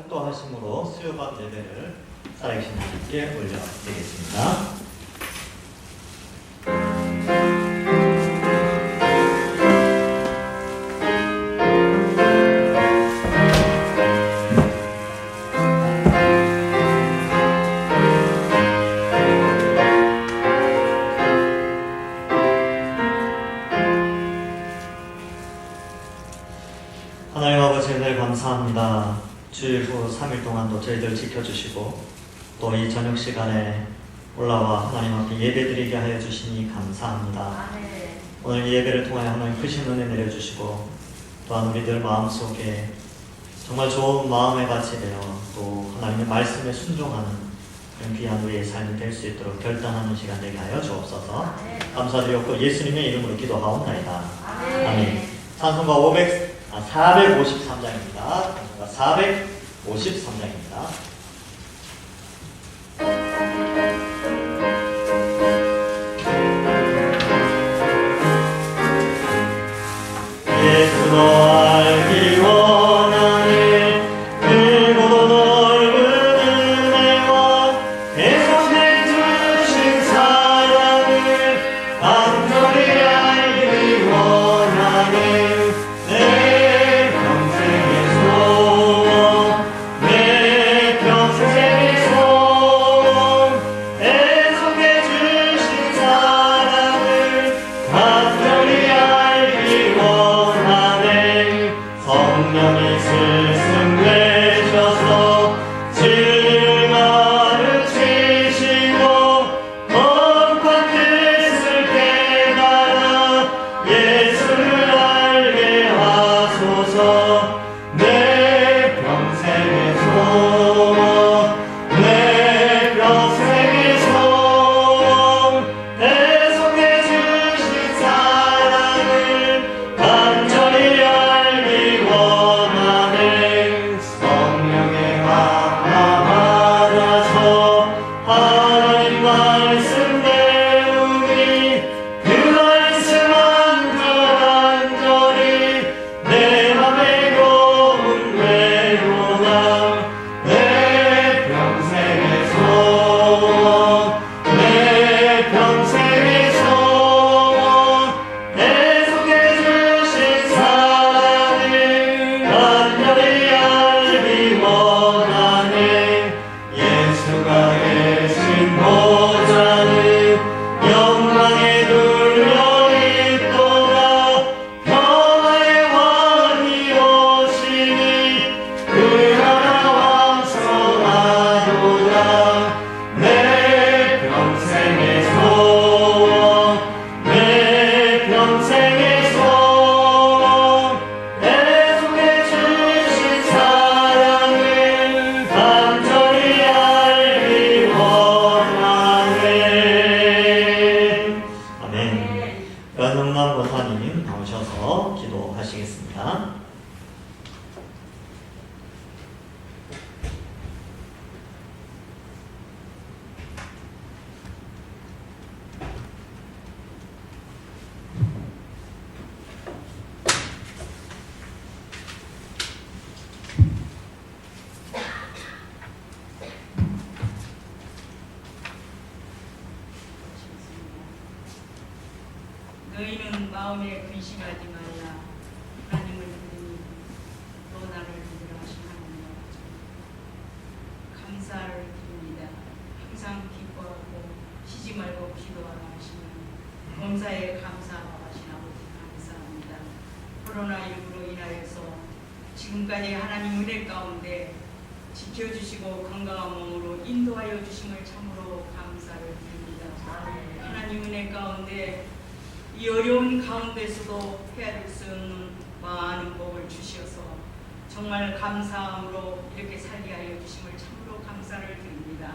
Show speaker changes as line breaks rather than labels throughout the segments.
축도하심으로 수요밥 예배를 살아계신 하나님께 올려드리겠습니다. 하나님 아버지 늘 감사합니다. 주일 후 3일 동안도 저희들 지켜주시고 또 이 저녁 시간에 올라와 하나님 앞에 예배드리게 하여 주시니 감사합니다. 오늘 이 예배를 통하여 하나님 크신 은혜 내려주시고 또한 우리들 마음속에 정말 좋은 마음의 같이 되어 또 하나님의 말씀에 순종하는 그런 귀한 우리의 삶이 될 수 있도록 결단하는 시간 되게 하여 주옵소서. 감사드렸고 예수님의 이름으로 기도하옵나이다. 아멘. 찬송가 453장입니다. 453장입니다. 예수도 알기 원하네. 크고도 넓은 은혜와 계속해 주신 사랑을 간절히 알기 원하네.
너희는 마음에 근심하지 말라. 하나님을 믿으니 또 나를 믿으라 하신 하나님 감사를 드립니다. 항상 기뻐하고 쉬지 말고 기도하라 하시는 범사에 감사하신 아버지 감사합니다. 코로나19로 인하여서 지금까지 하나님 은혜 가운데 지켜주시고 건강한 몸으로 인도하여 주심을 참으로 감사를 드립니다. 하나님 은혜 가운데 이 어려운 가운데서도 헤아릴 수 없는 많은 복을 주시어서 정말 감사함으로 이렇게 살게 하여 주심을 참으로 감사를 드립니다.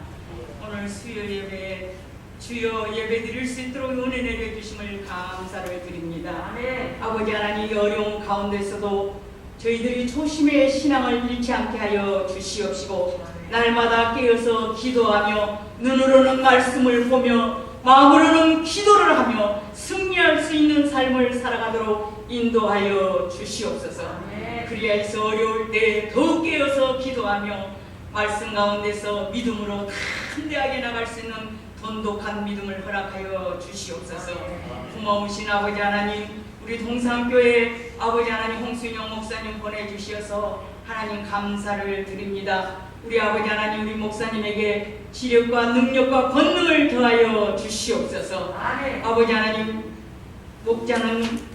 오늘 수요 예배에 주여 예배 드릴 수 있도록 은혜 내려주심을 감사를 드립니다. 아버지 하나님 이 어려운 가운데서도 저희들이 조심의 신앙을 잃지 않게 하여 주시옵시고 날마다 깨어서 기도하며 눈으로는 말씀을 보며 마음으로는 기도를 하며 승리할 수 있는 삶을 살아가도록 인도하여 주시옵소서. 그리하여서 어려울 때 더욱 깨어서 기도하며 말씀 가운데서 믿음으로 담대하게 나갈 수 있는 돈독한 믿음을 허락하여 주시옵소서. 고마우신 아버지 하나님, 우리 동산교회 아버지 하나님 홍순영 목사님 보내주셔서 하나님 감사를 드립니다. 우리 아버지 하나님, 우리 목사님에게 지력과 능력과 권능을 더하여 주시옵소서. 아버지 하나님, 목자는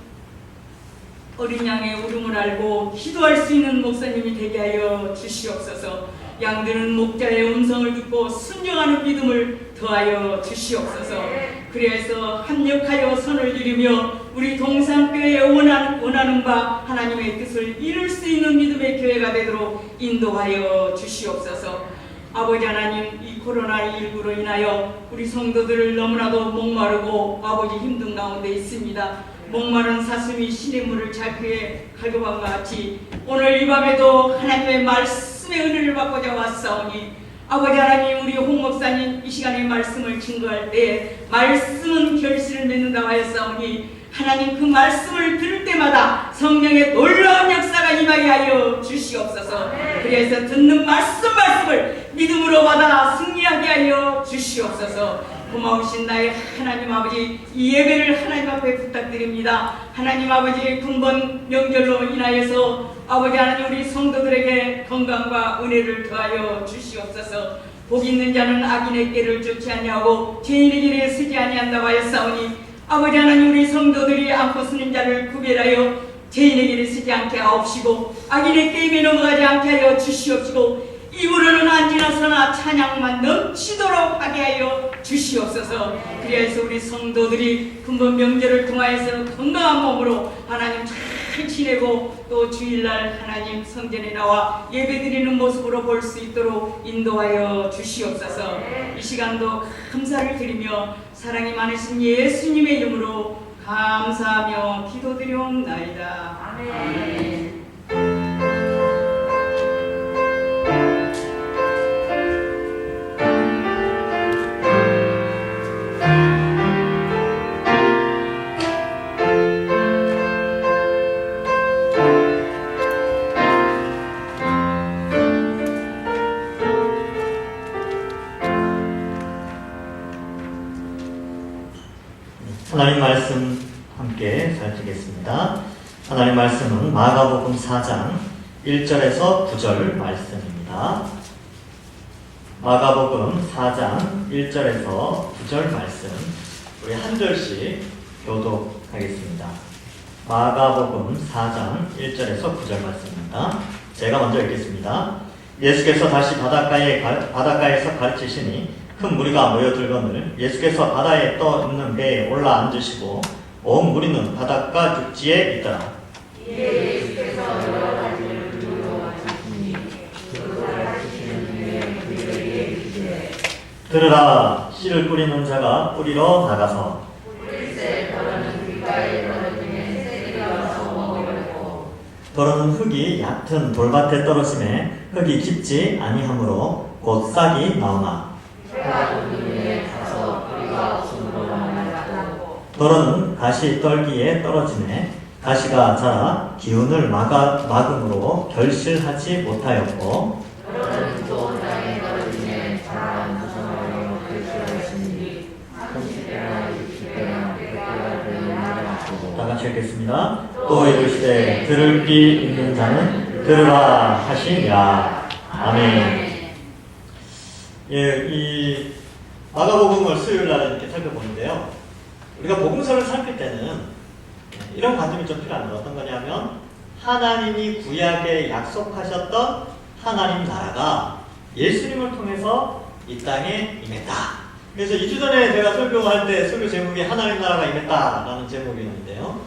어린 양의 울음을 알고 기도할 수 있는 목사님이 되게 하여 주시옵소서. 양들은 목자의 음성을 듣고 순종하는 믿음을 더하여 주시옵소서. 그래서 합력하여 선을 이루며 우리 동산교회에 원하는 바 하나님의 뜻을 이룰 수 있는 믿음의 교회가 되도록 인도하여 주시옵소서. 아버지 하나님, 이 코로나19로 인하여 우리 성도들을 너무나도 목마르고 아버지 힘든 가운데 있습니다. 목마른 사슴이 시냇물을 잡기에 갈급한 것 같이 오늘 이 밤에도 하나님의 말씀의 은혜를 받고자 왔사오니 아버지 하나님, 우리 홍 목사님 이 시간에 말씀을 증거할 때 말씀은 결실을 맺는다고 하였사오니 하나님, 그 말씀을 들을 때마다 성령의 놀라운 역사가 임하게 하여 주시옵소서. 그래서 듣는 말씀을 믿음으로 받아 승리하게 하여 주시옵소서. 고마우신 나의 하나님 아버지, 이 예배를 하나님 앞에 부탁드립니다. 하나님 아버지, 군번 명절로 인하여서 아버지 하나님, 우리 성도들에게 건강과 은혜를 더하여 주시옵소서. 복 있는 자는 악인의 꾀를 쫓지 아니하고 죄인의 길에 서지 아니한다고 하였사오니 아버지 하나님, 우리 성도들이 안고 쓰는 자를 구별하여 죄인의 길에 서지 않게 하옵시고 악인의 게임에 넘어가지 않게 하여 주시옵시고 입으로는 안 지나서나 찬양만 넘치도록 하게 하여 주시옵소서. 그래서 우리 성도들이 금번 명절을 통하여서 건강한 몸으로 하나님 잘 지내고 또 주일날 하나님 성전에 나와 예배드리는 모습으로 볼 수 있도록 인도하여 주시옵소서. 이 시간도 감사를 드리며 사랑이 많으신 예수님의 이름으로 감사하며 기도드리옵나이다. 아멘.
하나님 말씀 함께 살피겠습니다. 하나님 말씀은 마가복음 4장 1절에서 9절 말씀입니다. 마가복음 4장 1절에서 9절 말씀, 우리 한 절씩 교독하겠습니다. 마가복음 4장 1절에서 9절 말씀입니다. 제가 먼저 읽겠습니다. 예수께서 다시 바닷가에서 가르치시니 큰 무리가 모여들거늘 예수께서 바다에 떠 있는 배에 올라 앉으시고 온 무리는 바닷가 육지에 있더라.
예수께서 여러 가지를 두루로 하시니 그 가르치시는 중에 그들에게 이르시되
들으라, 씨를 뿌리는 자가 뿌리러 나가서
뿌릴새 더러는 길가에 떨어지매 새들이 와서 먹으려고
더러는 흙이 얕은 돌밭에 떨어지매 흙이 깊지 아니하므로 곧 싹이 나오나
해가 돋는 후에 가서 뿌리가 없음으로 말랐고
더러는 가시 떨기에 떨어지매 가시가 자라 기운을 막음으로 결실하지 못하였고
더러는 또 땅에 떨어지매 자란 무성하여 결실하였으니 30배나 60배나 100배가 되는 날이
다 같이 읽겠습니다. 또 이르시되 들을 귀 있는 자는 들으라 하시니라. 아멘. 예, 이 마가복음을 수요일 날 이렇게 살펴보는데요. 우리가 복음서를 살필 때는 이런 관점이 좀 필요합니다. 어떤 거냐면 하나님이 구약에 약속하셨던 하나님 나라가 예수님을 통해서 이 땅에 임했다. 그래서 2주 전에 제가 설교할 때 설교 제목이 하나님 나라가 임했다라는 제목이었는데요.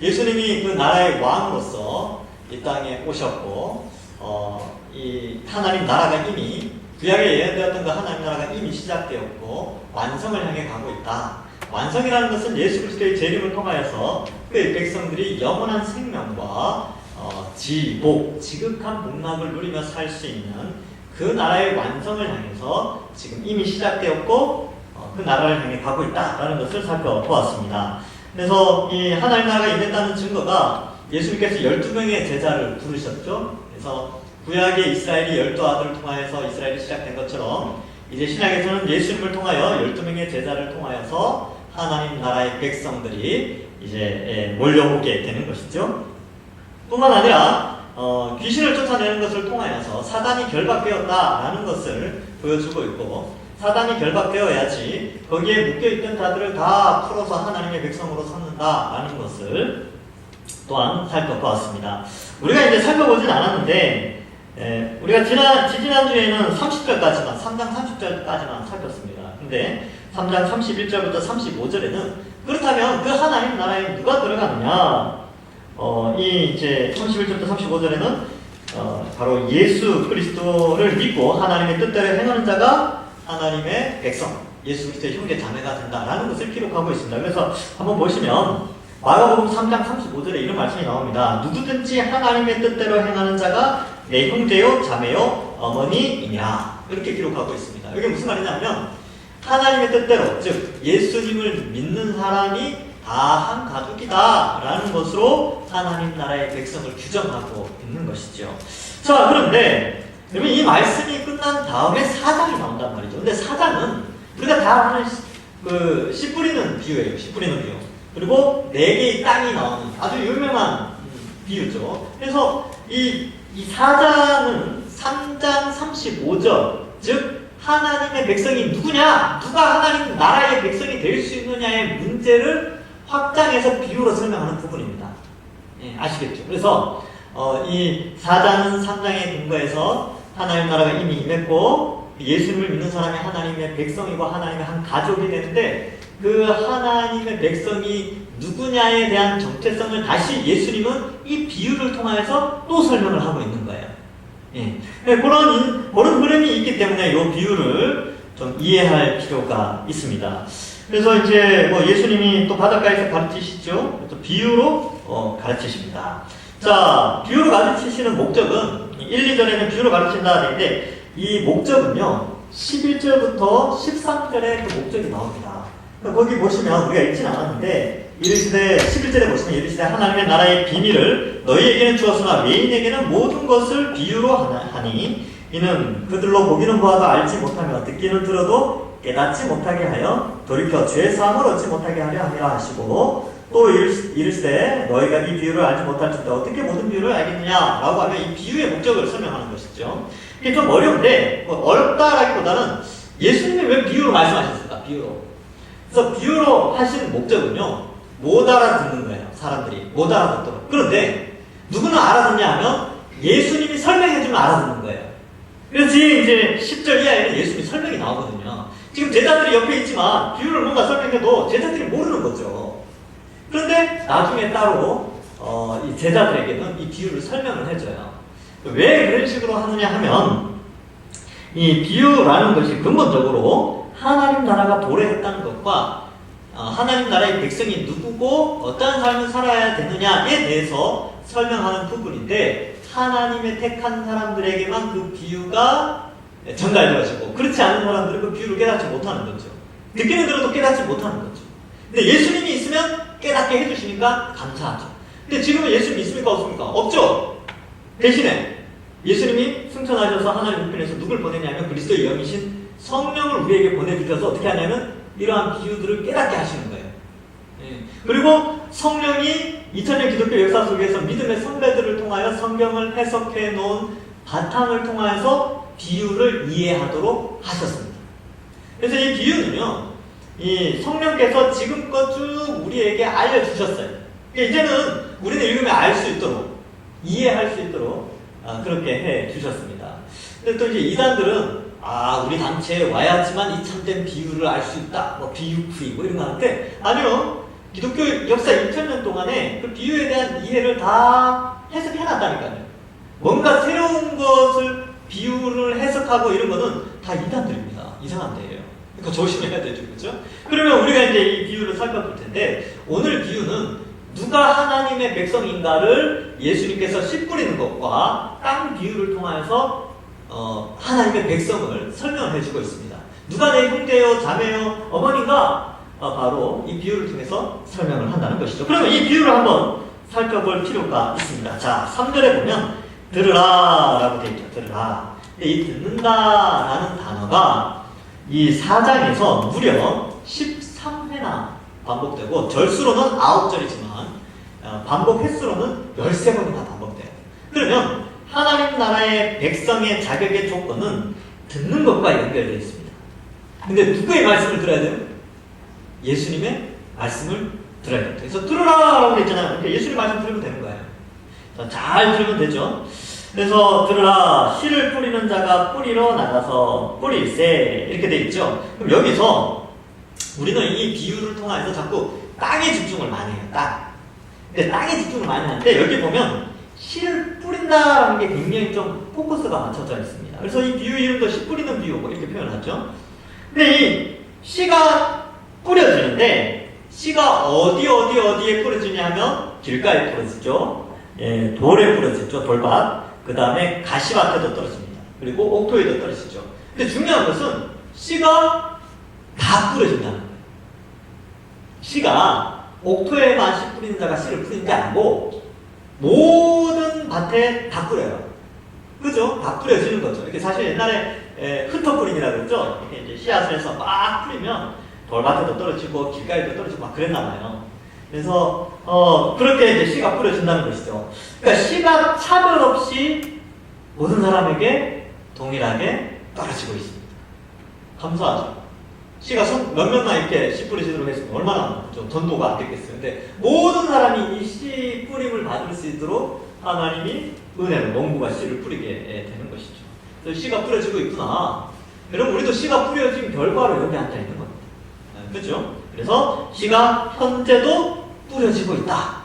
예수님이 그 나라의 왕으로서 이 땅에 오셨고 이 하나님 나라가 이미 구약에 예언되었던 그 하나님 나라가 이미 시작되었고 완성을 향해 가고 있다. 완성이라는 것은 예수 그리스도의 재림을 통하여서 그의 백성들이 영원한 생명과 지극한 복락을 누리며 살 수 있는 그 나라의 완성을 향해서 지금 이미 시작되었고 그 나라를 향해 가고 있다라는 것을 살펴보았습니다. 그래서 이 하나님 나라가 임했다는 증거가 예수님께서 12명의 제자를 부르셨죠. 그래서 구약의 이스라엘이 12아들을 통하여서 이스라엘이 시작된 것처럼 이제 신약에서는 예수님을 통하여 12명의 제자를 통하여서 하나님 나라의 백성들이 이제 몰려오게 되는 것이죠. 뿐만 아니라 귀신을 쫓아내는 것을 통하여서 사단이 결박되었다라는 것을 보여주고 있고, 사단이 결박되어야지 거기에 묶여있던 자들을 다 풀어서 하나님의 백성으로 삼는다라는 것을 또한 살펴보았습니다. 우리가 이제 살펴보진 않았는데 우리가 지난주에는 30절까지만, 3장 30절까지만 살폈습니다. 근데 3장 31절부터 35절에는 그렇다면 그 하나님 나라에 누가 들어가느냐? 이 이제 31절부터 35절에는 바로 예수 그리스도를 믿고 하나님의 뜻대로 행하는 자가 하나님의 백성, 예수 그리스도의 형제 자매가 된다라는 것을 기록하고 있습니다. 그래서 한번 보시면 마가복음 3장 35절에 이런 말씀이 나옵니다. 누구든지 하나님의 뜻대로 행하는 자가 내 형제요 자매요 어머니이냐, 이렇게 기록하고 있습니다. 이게 무슨 말이냐면 하나님의 뜻대로, 즉 예수님을 믿는 사람이 다 한 가족이다 라는 것으로 하나님 나라의 백성을 규정하고 있는 것이죠. 자, 그런데 여러분, 이 말씀이 끝난 다음에 4장이 나온단 말이죠. 근데 4장은 우리가 다 아는 씨 뿌리는 비유예요. 씨 뿌리는 비유. 그리고 4개의 땅이 나오는 아주 유명한 비유죠. 그래서 이 4장은 3장 35절, 즉 하나님의 백성이 누구냐, 누가 하나님 나라의 백성이 될 수 있느냐의 문제를 확장해서 비유로 설명하는 부분입니다. 예, 아시겠죠? 그래서 이 4장은 3장에 근거해서 하나님 나라가 이미 임했고 예수님을 믿는 사람이 하나님의 백성이고 하나님의 한 가족이 되는데, 그 하나님의 백성이 누구냐에 대한 정체성을 다시 예수님은 이 비유를 통해서 또 설명을 하고 있는 거예요. 예. 그런 흐름이 있기 때문에 이 비유를 좀 이해할 필요가 있습니다. 그래서 이제 예수님이 또 바닷가에서 가르치시죠. 또 비유로 가르치십니다. 자, 비유로 가르치시는 목적은 1, 2절에는 비유로 가르친다 하는데, 이 목적은요 11절부터 13절에 그 목적이 나옵니다. 거기 보시면 우리가 읽진 않았는데, 이르시되 11절에 보시면 이르시되 하나님의 나라의 비밀을 너희에게는 주었으나 외인에게는 모든 것을 비유로 하니 이는 그들로 보기는 보아도 알지 못하며 듣기는 들어도 깨닫지 못하게 하여 돌이켜 죄 사함을 얻지 못하게 하려 함이라 하시고, 또 이르시되 너희가 이 비유를 알지 못할진데 어떻게 모든 비유를 알겠느냐 라고 하면 이 비유의 목적을 설명하는 것이죠. 이게 좀 어려운데, 어렵다라기보다는 예수님이 왜 비유로 말씀하셨을까? 비유로. 그래서 비유로 하신 목적은요, 못 알아듣는 거예요. 사람들이 못 알아듣도록. 그런데 누구는 알아듣냐 하면 예수님이 설명해주면 알아듣는 거예요. 그래서 이제 10절 이하에는 예수님이 설명이 나오거든요. 지금 제자들이 옆에 있지만 비유를 뭔가 설명해도 제자들이 모르는 거죠. 그런데 나중에 따로 이 제자들에게는 이 비유를 설명을 해줘요. 왜 그런 식으로 하느냐 하면, 이 비유라는 것이 근본적으로 하나님 나라가 도래했다는 것과 하나님 나라의 백성이 누구고 어떠한 삶을 살아야 되느냐에 대해서 설명하는 부분인데, 하나님의 택한 사람들에게만 그 비유가 전달되어지고 그렇지 않은 사람들은 그 비유를 깨닫지 못하는 거죠. 듣기는 들어도 깨닫지 못하는 거죠. 근데 예수님이 있으면 깨닫게 해주시니까 감사하죠. 근데 지금은 예수님이 있습니까? 없습니까? 없죠. 대신에 예수님이 승천하셔서 하나님 우편에서 누굴 보내냐면 그리스도의 영이신 성령을 우리에게 보내주셔서 어떻게 하냐면 이러한 비유들을 깨닫게 하시는 거예요. 예. 그리고 성령이 2000년 기독교 역사 속에서 믿음의 선배들을 통하여 성경을 해석해 놓은 바탕을 통해서 비유를 이해하도록 하셨습니다. 그래서 이 비유는요, 이 성령께서 지금껏 쭉 우리에게 알려주셨어요. 그러니까 이제는 우리는 읽으면 알 수 있도록, 이해할 수 있도록 그렇게 해 주셨습니다. 근데 또 이제 이단들은 우리 단체에 와야지만 이 참된 비유를 알 수 있다, 비유풀이 이런 거 하는데, 아니요, 기독교 역사 2000년 동안에 그 비유에 대한 이해를 다 해석해놨다니까요. 뭔가 새로운 것을 비유를 해석하고 이런 거는 다 이단들입니다. 이상한 데예요. 그러니까 조심해야 되죠, 그렇죠? 그러면 우리가 이제 이 비유를 살펴볼 텐데, 오늘 비유는 누가 하나님의 백성인가를 예수님께서 씨 뿌리는 것과 땅 비유를 통해서 하나님의 백성을 설명을 해주고 있습니다. 누가 내 형제요, 자매요, 어머니인가? 바로 이 비유를 통해서 설명을 한다는 것이죠. 그러면 이 비유를 한번 살펴볼 필요가 있습니다. 자, 3절에 보면 들으라 라고 되어 있죠. 들으라. 근데 이 듣는다라는 단어가 이 4장에서 무려 13회나 반복되고 절수로는 9절이지만 반복 횟수로는 13번이나 반복돼요. 그러면 하나님 나라의 백성의 자격의 조건은 듣는 것과 연결되어 있습니다. 근데 누구의 말씀을 들어야 돼요? 예수님의 말씀을 들어야 돼요. 그래서 들으라라고 했잖아요. 그러니까 예수님 말씀 들으면 되는 거예요. 자, 잘 들으면 되죠. 그래서 들으라, 씨를 뿌리는 자가 뿌리러 나가서 뿌릴세 이렇게 돼 있죠. 그럼 여기서 우리는 이 비유를 통해서 자꾸 땅에 집중을 많이 해요. 땅. 근데 땅에 집중을 많이 하는데 여기 보면 씨를 뿌린다라는 게 굉장히 좀 포커스가 맞춰져 있습니다. 그래서 이 비유 이름도 씨 뿌리는 비유 뭐 이렇게 표현하죠. 근데 이 씨가 뿌려지는데 씨가 어디에 뿌려지냐 하면 길가에 뿌려지죠. 예, 돌에 뿌려지죠. 돌밭. 그 다음에 가시밭에도 떨어집니다. 그리고 옥토에도 떨어지죠. 근데 중요한 것은 씨가 다 뿌려진다는 거예요. 씨가 옥토에만 씨 뿌리는 자가 씨를 뿌리는 게 아니고 모든 밭에 다 뿌려요. 그죠? 다 뿌려지는 거죠. 이렇게 사실 옛날에 흩어 뿌림이라고 그랬죠? 이렇게 이제 씨앗을 해서 막 뿌리면 돌밭에도 떨어지고 길가에도 떨어지고 막 그랬나 봐요. 그래서 그렇게 이제 씨가 뿌려진다는 것이죠. 그러니까 씨가 차별 없이 모든 사람에게 동일하게 떨어지고 있습니다. 감사하죠. 씨가 몇 명만 이렇게 씨 뿌리시도록 했으면 얼마나 좀 전도가 안 됐겠어요. 근데 모든 사람이 이 씨 뿌림을 받을 수 있도록 하나님이 은혜로 농부가 씨를 뿌리게 되는 것이죠. 그래서 씨가 뿌려지고 있구나. 여러분 우리도 씨가 뿌려진 결과로 여기 앉아 있는 겁니다. 그렇죠? 그래서 씨가 현재도 뿌려지고 있다.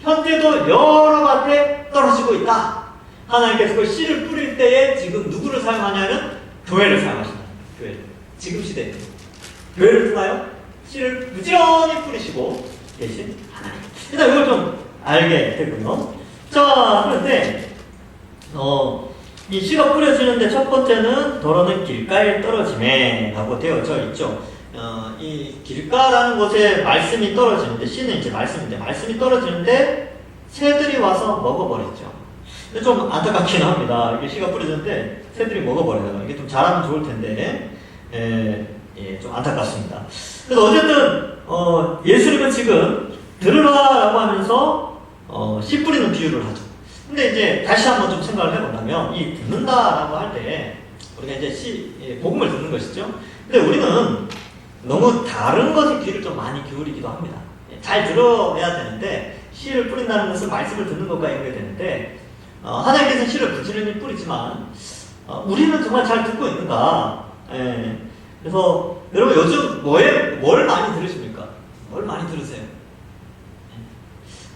현재도 여러 밭에 떨어지고 있다. 하나님께서 그 씨를 뿌릴 때에 지금 누구를 사용하냐면 교회를 사용하신다. 교회. 지금 시대에 교회를 통하여 씨를 부지런히 뿌리시고 계신 하나님. 일단 이걸 좀 알게 되군요. 자, 그런데 이 씨가 뿌려지는데 첫 번째는 도로는 길가에 떨어지네 라고 되어져 있죠. 이 길가라는 곳에 말씀이 떨어지는데 씨는 이제 말씀인데 말씀이 떨어지는데 새들이 와서 먹어버렸죠. 근데 좀 안타깝긴 합니다. 이게 씨가 뿌려지는데 새들이 먹어버려요. 이게 좀 잘하면 좋을 텐데 좀 안타깝습니다. 그래서 어쨌든 예수님은 지금 들으라라고 하면서 씨 뿌리는 비유를 하죠. 근데 이제 다시 한번 좀 생각을 해본다면 이 듣는다라고 할 때 우리가 이제 복음을 듣는 것이죠. 근데 우리는 너무 다른 것에 귀를 좀 많이 기울이기도 합니다. 잘 들어야 되는데 씨를 뿌린다는 것은 말씀을 듣는 것과 연결되는데 하나님께서 씨를 부지런히 뿌리지만 우리는 정말 잘 듣고 있는가? 그래서 여러분 요즘 뭘 많이 들으십니까? 뭘 많이 들으세요?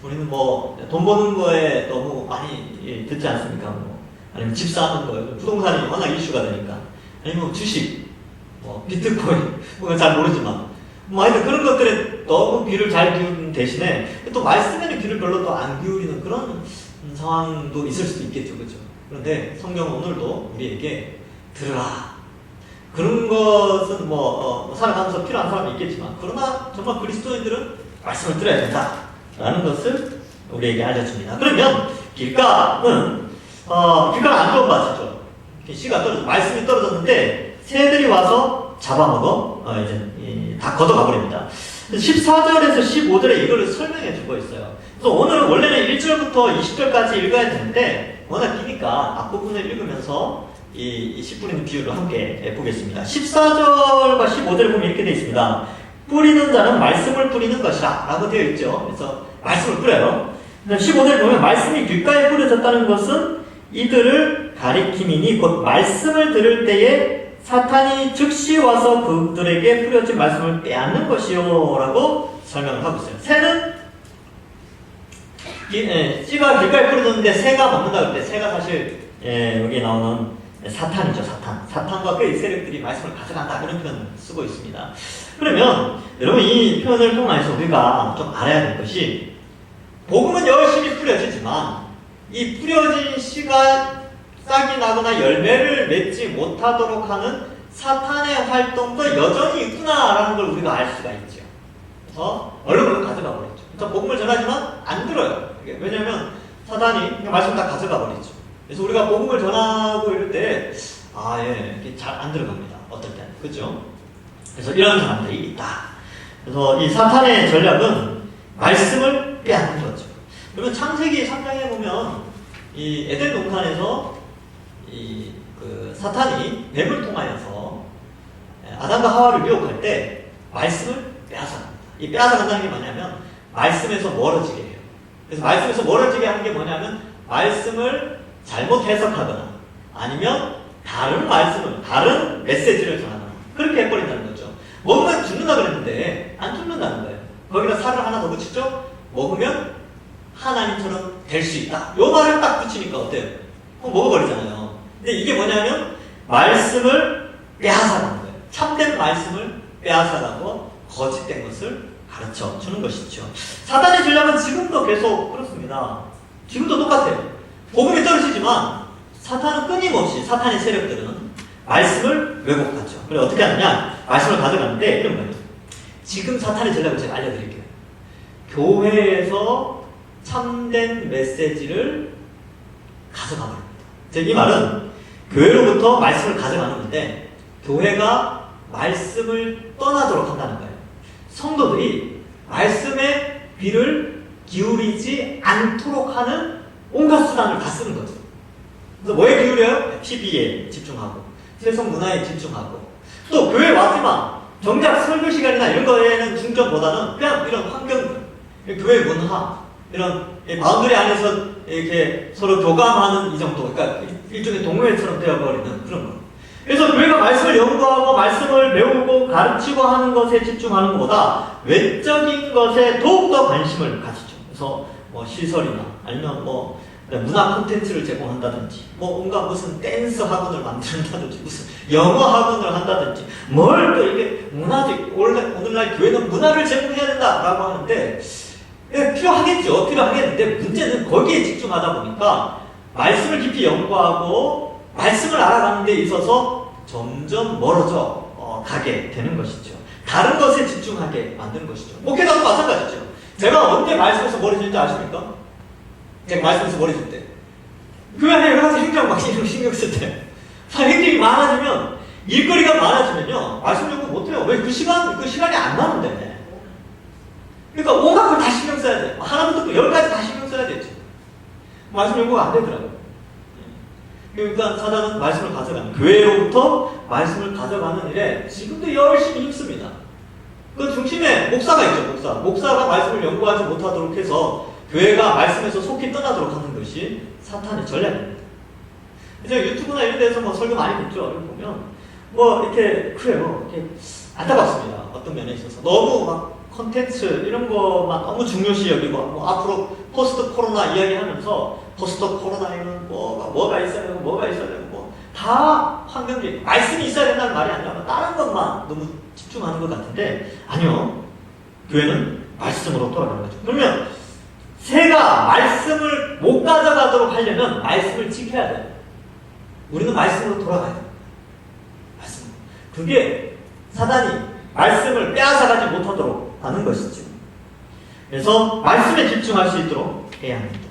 우리는 뭐 돈 버는 거에 너무 많이 듣지 않습니까? 아니면 집 사는 거, 부동산이 워낙 이슈가 되니까, 아니면 주식, 비트코인, 잘 모르지만, 하여튼 그런 것들에 너무 귀를 잘 기울이는 대신에 또 말씀에는 귀를 별로 또 안 기울이는 그런 상황도 있을 수도 있겠죠, 그렇죠? 그런데 성경은 오늘도 우리에게 들으라. 그런 것은 살아가면서 필요한 사람이 있겠지만, 그러나 정말 그리스도인들은 말씀을 들어야 된다라는 것을 우리에게 알려줍니다. 그러면 길가는 안 좋은 밭이죠. 씨가 말씀이 떨어졌는데 새들이 와서 잡아먹어 이제 다 걷어가 버립니다. 14절에서 15절에 이걸 설명해 주고 있어요. 그래서 오늘은 원래는 1절부터 20절까지 읽어야 되는데 워낙 기니까 앞부분을 읽으면서 이 씨 뿌리는 비유를 함께 보겠습니다. 14절과 15절을 보면 이렇게 되어 있습니다. 뿌리는 자는 말씀을 뿌리는 것이라 라고 되어 있죠. 그래서 말씀을 뿌려요. 15절에 보면 말씀이 길가에 뿌려졌다는 것은 이들을 가리킴이니 곧 말씀을 들을 때에 사탄이 즉시 와서 그들에게 뿌려진 말씀을 빼앗는 것이요 라고 설명을 하고 있어요. 새는 씨가 길가에 뿌려졌는데 새가 먹는다 그럴 때 새가 사실 여기 나오는 사탄이죠. 사탄과 그의 세력들이 말씀을 가져간다 그런 표현을 쓰고 있습니다. 그러면 여러분 이 표현을 통해서 우리가 좀 알아야 될 것이 복음은 열심히 뿌려지지만 이 뿌려진 씨가 싹이 나거나 열매를 맺지 못하도록 하는 사탄의 활동도 여전히 있구나라는 걸 우리가 알 수가 있죠. 그래서 얼른 가져가 버렸죠. 그래서 복음을 전하지만 안 들어요. 왜냐하면 사단이 그냥 말씀 다 가져가 버리죠. 그래서 우리가 복음을 전하고 이럴 때, 이게 잘 안 들어갑니다. 어떨 때는. 그죠? 그래서 이런 사람들이 있다. 그래서 이 사탄의 전략은 말씀을 빼앗는 거죠. 그러면 창세기 3장에 보면 이 에덴 동산에서 사탄이 뱀을 통하여서 아담과 하와를 유혹할 때 말씀을 빼앗아갑니다. 이 빼앗아간다는 게 뭐냐면 말씀에서 멀어지게 해요. 그래서 말씀에서 멀어지게 하는 게 뭐냐면 말씀을 잘못 해석하거나 아니면 다른 말씀을, 다른 메시지를 전하거나 그렇게 해버린다는 거죠. 먹으면 죽는다 그랬는데 안 죽는다는 거예요. 거기다 살을 하나 더 붙이죠? 먹으면 하나님처럼 될 수 있다. 요 말을 딱 붙이니까 어때요? 먹어버리잖아요. 근데 이게 뭐냐면 말씀을 빼앗아가는 거예요. 참된 말씀을 빼앗아가고 거짓된 것을 가르쳐 주는 것이죠. 사단의 전략은 지금도 계속 그렇습니다. 지금도 똑같아요. 복음이 떨어지지만 사탄은 끊임없이, 사탄의 세력들은 말씀을 왜곡하죠. 그래서 어떻게 하느냐? 말씀을 가져가는데 이런 거예요. 지금 사탄의 전략을 제가 알려드릴게요. 교회에서 참된 메시지를 가져가 버립니다. 이 말은 교회로부터 말씀을 가져가는 건데 교회가 말씀을 떠나도록 한다는 거예요. 성도들이 말씀에 귀를 기울이지 않도록 하는 온갖 수단을 다 쓰는 거죠. 그래서 뭐에 기울여요? PB에 집중하고 세속 문화에 집중하고 또 교회 왔지만 정작 설교 시간이나 이런 거에는 중점보다는 그냥 이런 환경들, 교회 문화, 이런 바운더리 안에서 이렇게 서로 교감하는 이 정도, 그러니까 일종의 동호회처럼 되어버리는 그런 거. 그래서 교회가 말씀을 연구하고 말씀을 배우고 가르치고 하는 것에 집중하는 것보다 외적인 것에 더욱더 관심을 가지죠. 그래서 뭐 시설이나 아니면 뭐 문화 콘텐츠를 제공한다든지 뭐 온갖 무슨 댄스 학원을 만든다든지 무슨 영어 학원을 한다든지 뭘 또 이게 문화직 오늘날 교회는 문화를 제공해야 된다라고 하는데 필요하겠죠. 필요하겠는데 문제는 거기에 집중하다 보니까 말씀을 깊이 연구하고 말씀을 알아가는 데 있어서 점점 멀어져 가게 되는 것이죠. 다른 것에 집중하게 만드는 것이죠. 목회자도 마찬가지죠. 제가 언제 말씀에서 멀어질지 아십니까? 제가 말씀에서 멀어질 때 교회 안에 여러 가지 행정 막 신경 쓸 때 행정이 많아지면 일거리가 많아지면요 말씀 연구 못해요. 왜? 그 시간이 안 나는데. 그러니까 온갖 걸 다 신경 써야 돼. 하나부터 10까지 다 신경 써야 되지. 말씀 연구가 안 되더라고요. 그러니까 사단은 말씀을 가져가는, 교회로부터 말씀을 가져가는 일에 지금도 열심히 힘씁니다. 그 중심에 목사가 있죠, 목사가 말씀을 연구하지 못하도록 해서 교회가 말씀에서 속히 떠나도록 하는 것이 사탄의 전략입니다. 이제 유튜브나 이런 데서 뭐 설교 많이 듣죠. 이렇게 보면 뭐 이렇게 그래요. 이렇게 안타깝습니다. 어떤 면에 있어서 너무 막 콘텐츠 이런 거만 너무 중요시 여기고 뭐 앞으로 포스트 코로나 이야기하면서 포스트 코로나에는 뭐가 있어야 되고 뭐 다 환경적인 말씀이 있어야 된다는 말이 아니라 다른 것만 너무 집중하는 것 같은데 아니요. 교회는 말씀으로 돌아가는 거죠. 그러면 새가 말씀을 못 가져가도록 하려면 말씀을 지켜야 돼요. 우리는 말씀으로 돌아가야 돼요. 말씀. 그게 사단이 말씀을 빼앗아가지 못하도록 하는 것이죠. 그래서 말씀에 집중할 수 있도록 해야 합니다.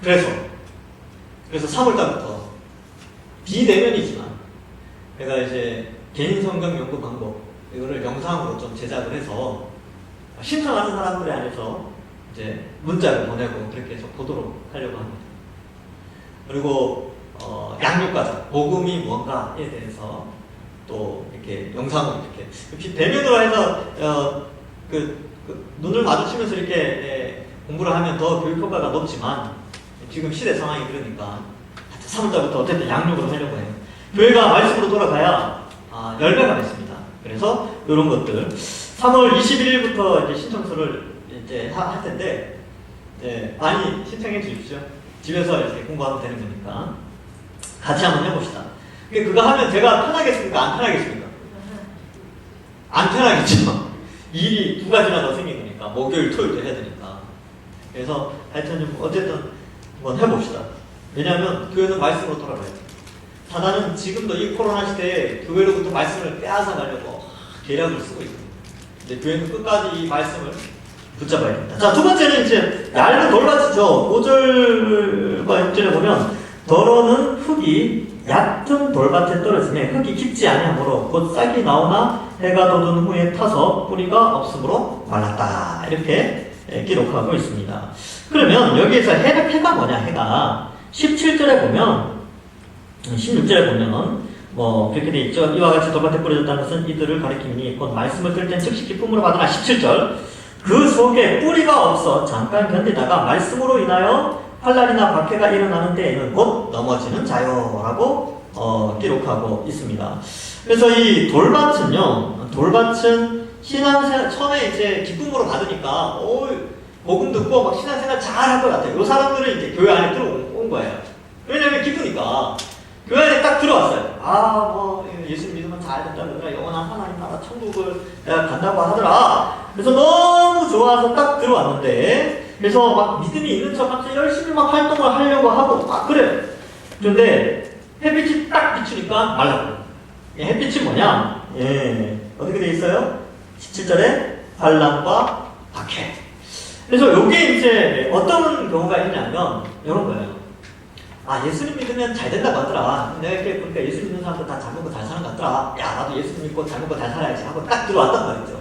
그래서 3월달부터 비대면이지만 제가 이제 개인 성경 연구 방법 이거를 영상으로 좀 제작을 해서 신청하는 사람들에 안에서 이제 문자를 보내고 그렇게 해서 보도록 하려고 합니다. 그리고 양육과정, 복음이 뭔가에 대해서 또 이렇게 영상으로 이렇게 대면으로 해서 눈을 마주치면서 이렇게 공부를 하면 더 교육 효과가 높지만 지금 시대 상황이 그러니까 3월달부터 어쨌든 양육을 하려고 해요. 교회가 말씀으로 돌아가야 열매가 있습니다. 그래서 이런 것들 3월 21일부터 이제 신청서를 이제 할 텐데 많이 신청해 주십시오. 집에서 이렇게 공부하면 되는 거니까 같이 한번 해봅시다. 그거 하면 제가 편하겠습니까? 안 편하겠습니까? 안 편하겠죠. 일이 2가지나 더 생긴 거니까 목요일, 토요일도 해야 되니까. 그래서 하여튼 좀 어쨌든 한번 해봅시다. 왜냐하면 교회는 말씀으로 돌아가야 돼요. 사단은 지금도 이 코로나 시대에 교회로부터 말씀을 빼앗아 가려고 계략을 쓰고 있습니다. 근데 교회는 끝까지 이 말씀을 붙잡아야 됩니다. 자, 두 번째는 이제 얇은 돌밭이죠. 5절과 6절에 보면 더러는 흙이 얕은 돌밭에 떨어지며 흙이 깊지 아니하므로 곧 싹이 나오나 해가 돋은 후에 타서 뿌리가 없으므로 말랐다. 이렇게 기록하고 있습니다. 그러면 여기에서 해가 뭐냐? 해가 17절에 보면 16절에 보면 그렇게 돼 있죠. 이와 같이 돌밭에 뿌려졌다는 것은 이들을 가리킴이니 곧 말씀을 들을 땐 즉시 기쁨으로 받으나 17절 그 속에 뿌리가 없어 잠깐 견디다가 말씀으로 인하여 환난이나 박해가 일어나는 데에는 곧 넘어지는 자요라고 기록하고 있습니다. 그래서 이 돌밭은 신앙생활 처음에 이제 기쁨으로 받으니까 복음 듣고 막 신앙생활 잘할 것 같아요. 이 사람들은 이제 교회 안에 들어온 거예요. 왜냐면 기쁘니까 교회 안에 딱 들어왔어요. 예수 믿으면 잘 된다 그러더라. 영원한 하나님 나라 천국을 내가 간다고 하더라. 그래서 너무 좋아서 딱 들어왔는데 그래서 막 믿음이 있는 척하면서 열심히 막 활동을 하려고 하고 막 그래요. 그런데 햇빛이 딱 비추니까 말라요. 햇빛이 뭐냐? 어떻게 돼 있어요? 17절에 환난과 박해. 그래서 요게 이제 어떤 경우가 있냐면 이런 거예요. 예수님 믿으면 잘 된다고 하더라. 내가 이렇게 보니까 예수 믿는 사람들 다 잘 먹고 잘 사는 것 같더라. 야, 나도 예수님 믿고 잘 먹고 잘 살아야지 하고 딱 들어왔단 말이죠.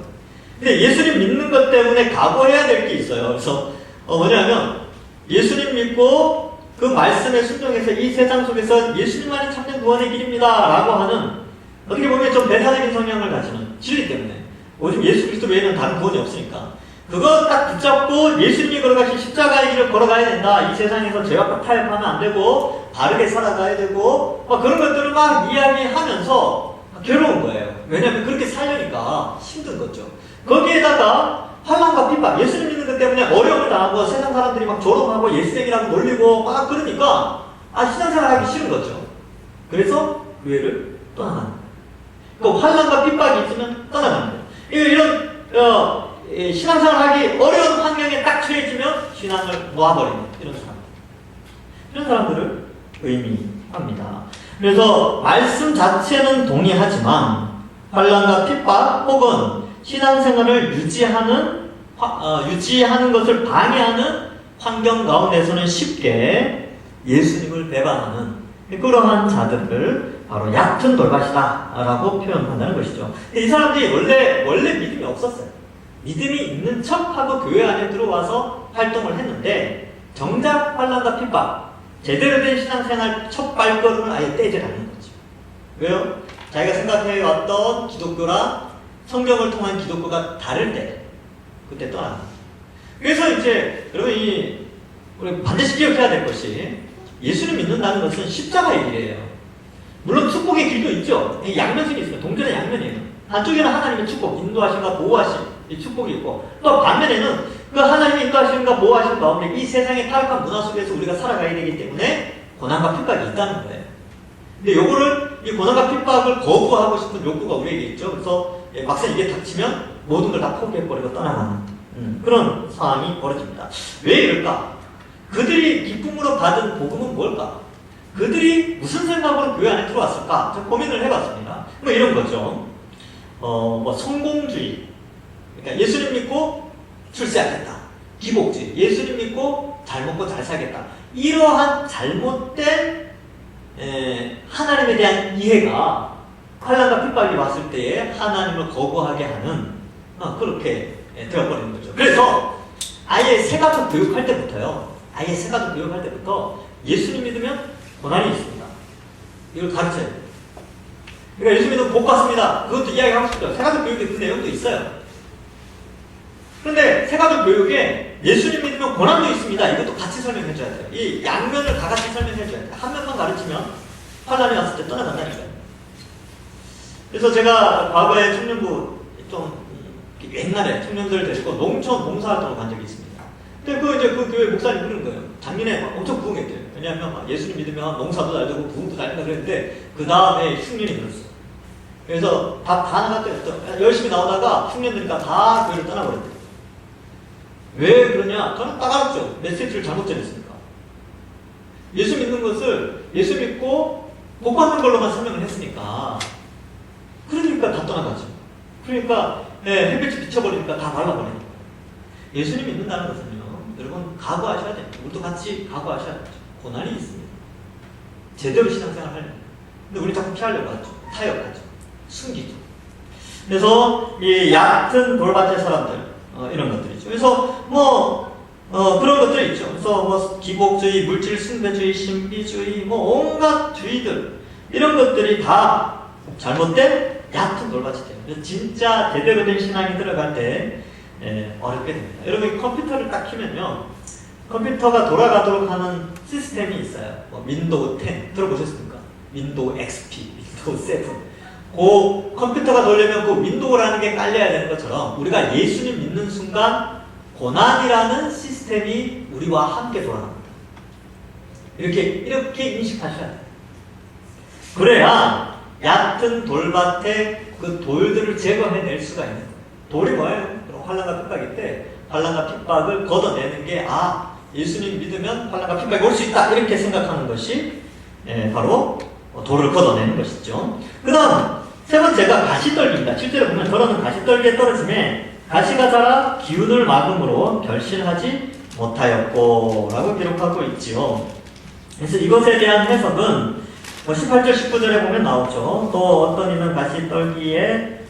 근데 예수님 믿는 것 때문에 각오해야 될 게 있어요. 그래서 뭐냐면 예수님 믿고 그 말씀에 순종해서 이 세상 속에서 예수님만이 참된 구원의 길입니다 라고 하는 어떻게 보면 좀 배타적인 성향을 가지는 진리 때문에 요즘 예수 그리스도 외에는 다른 구원이 없으니까 그거 딱 붙잡고 예수님이 걸어가신 십자가의 길을 걸어가야 된다. 이 세상에서 죄악과 타협하면 안 되고 바르게 살아가야 되고 막 그런 것들을 막 이야기하면서 괴로운 거예요. 왜냐하면 그렇게 살려니까 힘든 거죠. 거기에다가 환난과 핍박, 예수님 믿는 것 때문에 어려움을 당하고 세상 사람들이 막 조롱하고 예수쟁이라고 놀리고 막 그러니까 신앙생활 하기 싫은 거죠. 그래서 교회를 떠나는 거예요. 그 환난과 핍박이 있으면 떠나는 거예요. 이런 신앙생활 하기 어려운 환경에 딱 처해지면 신앙을 놓아버리는 이런 사람들을 의미합니다. 그래서 말씀 자체는 동의하지만 환난과 핍박 혹은 신앙생활을 유지하는 것을 방해하는 환경 가운데서는 쉽게 예수님을 배반하는 그러한 자들을 바로 얕은 돌밭이다 라고 표현한다는 것이죠. 이 사람들이 원래 믿음이 없었어요. 믿음이 있는 척하고 교회 안에 들어와서 활동을 했는데 정작 환난과 핍박, 제대로 된 신앙생활 첫 발걸음을 아예 떼질 않는 거죠. 왜요? 자기가 생각해왔던 기독교랑 성경을 통한 기독교가 다를 때 그때 떠나는 거예요. 그래서 이제 여러분 우리 반드시 기억해야 될 것이 예수를 믿는다는 것은 십자가의 길이에요. 물론 축복의 길도 있죠. 양면성이 있습니다. 동전의 양면이에요. 한쪽에는 하나님의 축복, 인도하심과 보호하심 이 축복이 있고 또 반면에는 그 하나님의 인도하심과 보호하심 가운데 이 세상의 타락한 문화 속에서 우리가 살아가야 되기 때문에 고난과 핍박이 있다는 거예요. 근데 이 고난과 핍박을 거부하고 싶은 욕구가 우리에게 있죠. 그래서 막상 이게 닥치면 모든 걸 다 포기해버리고 떠나가는 그런 상황이 벌어집니다. 왜 이럴까? 그들이 기쁨으로 받은 복음은 뭘까? 그들이 무슨 생각으로 교회 안에 들어왔을까? 제가 고민을 해봤습니다. 이런 거죠. 성공주의. 그러니까 예수님 믿고 출세하겠다. 기복주의. 예수님 믿고 잘 먹고 잘 살겠다. 이러한 잘못된 하나님에 대한 이해가 환난과 핍박이 왔을 때에 하나님을 거부하게 하는 그렇게 되어버리는 거죠. 그래서 아예 새가족 교육할 때부터 예수님 믿으면 고난이 있습니다. 이걸 가르쳐야 돼요. 그러니까 예수 믿으면 복 받습니다. 그것도 이야기하고 싶죠. 새가족 교육에 그 내용도 있어요. 그런데 새가족 교육에 예수님 믿으면 고난도 있습니다. 이것도 같이 설명해 줘야 돼요. 이 양면을 다 같이 설명해 줘야 돼요. 한 면만 가르치면 환난이 왔을 때 떠나간다니까요. 그래서 제가 과거에 청년부 좀 옛날에 청년들 데리고 농촌 봉사활동을 간 적이 있습니다. 근데 그 교회 목사님 그러는 거예요. 작년에 엄청 부흥했대요. 왜냐하면 예수님 믿으면 농사도 잘 되고 부흥도 잘 된다 그랬는데 그 다음에 흉년이 들었어요. 그래서 다 나갔대요. 열심히 나오다가 흉년되니까 다 교회를 떠나버렸대요. 왜 그러냐? 저는 딱 알았죠. 메시지를 잘못 전했으니까. 예수 믿는 것을 예수 믿고 복 받는 걸로만 설명을 했으니까. 그러니까 다 떠나가죠. 그러니까 햇빛이 비쳐버리니까 다 말라버리는 거예요. 예수님 믿는다는 것은요, 여러분 각오하셔야 됩니다. 우리도 같이 각오하셔야 됩니다. 고난이 있습니다. 제대로 신앙생활 하려면. 근데 우리 자꾸 피하려고 하죠. 타협하죠. 숨기죠. 그래서 이 얕은 돌밭의 사람들, 이런 것들이죠. 그래서 그런 것들이 있죠. 그래서 기복주의, 물질 숭배주의, 신비주의, 온갖 주의들, 이런 것들이 다 잘못된 얕은 돌밭이 돼요. 그래서 진짜 제대로 된 신앙이 들어갈 때 어렵게 됩니다. 여러분 컴퓨터를 딱 키면요, 컴퓨터가 돌아가도록 하는 시스템이 있어요. 윈도우 10 들어보셨습니까? 윈도우 XP, 윈도우 7. 그 컴퓨터가 돌려면 그 윈도우라는 게 깔려야 되는 것처럼 우리가 예수님 믿는 순간 고난이라는 시스템이 우리와 함께 돌아갑니다. 이렇게 인식하셔야 돼요. 그래야 얕은 돌밭에 그 돌들을 제거해낼 수가 있는 거예요. 돌이 뭐예요? 환난과 핍박일 때 환난과 핍박을 걷어내는 게 예수님 믿으면 환난과 핍박이 올 수 있다, 이렇게 생각하는 것이 바로 돌을 걷어내는 것이죠. 그 다음 세 번째가 가시떨기입니다. 실제로 보면 더러는 가시떨기에 떨어짐에 가시가 자라 기운을 막음으로 결실하지 못하였고 라고 기록하고 있지요. 그래서 이것에 대한 해석은 18절 19절에 보면 나오죠. 또 어떤 이는 가시떨기에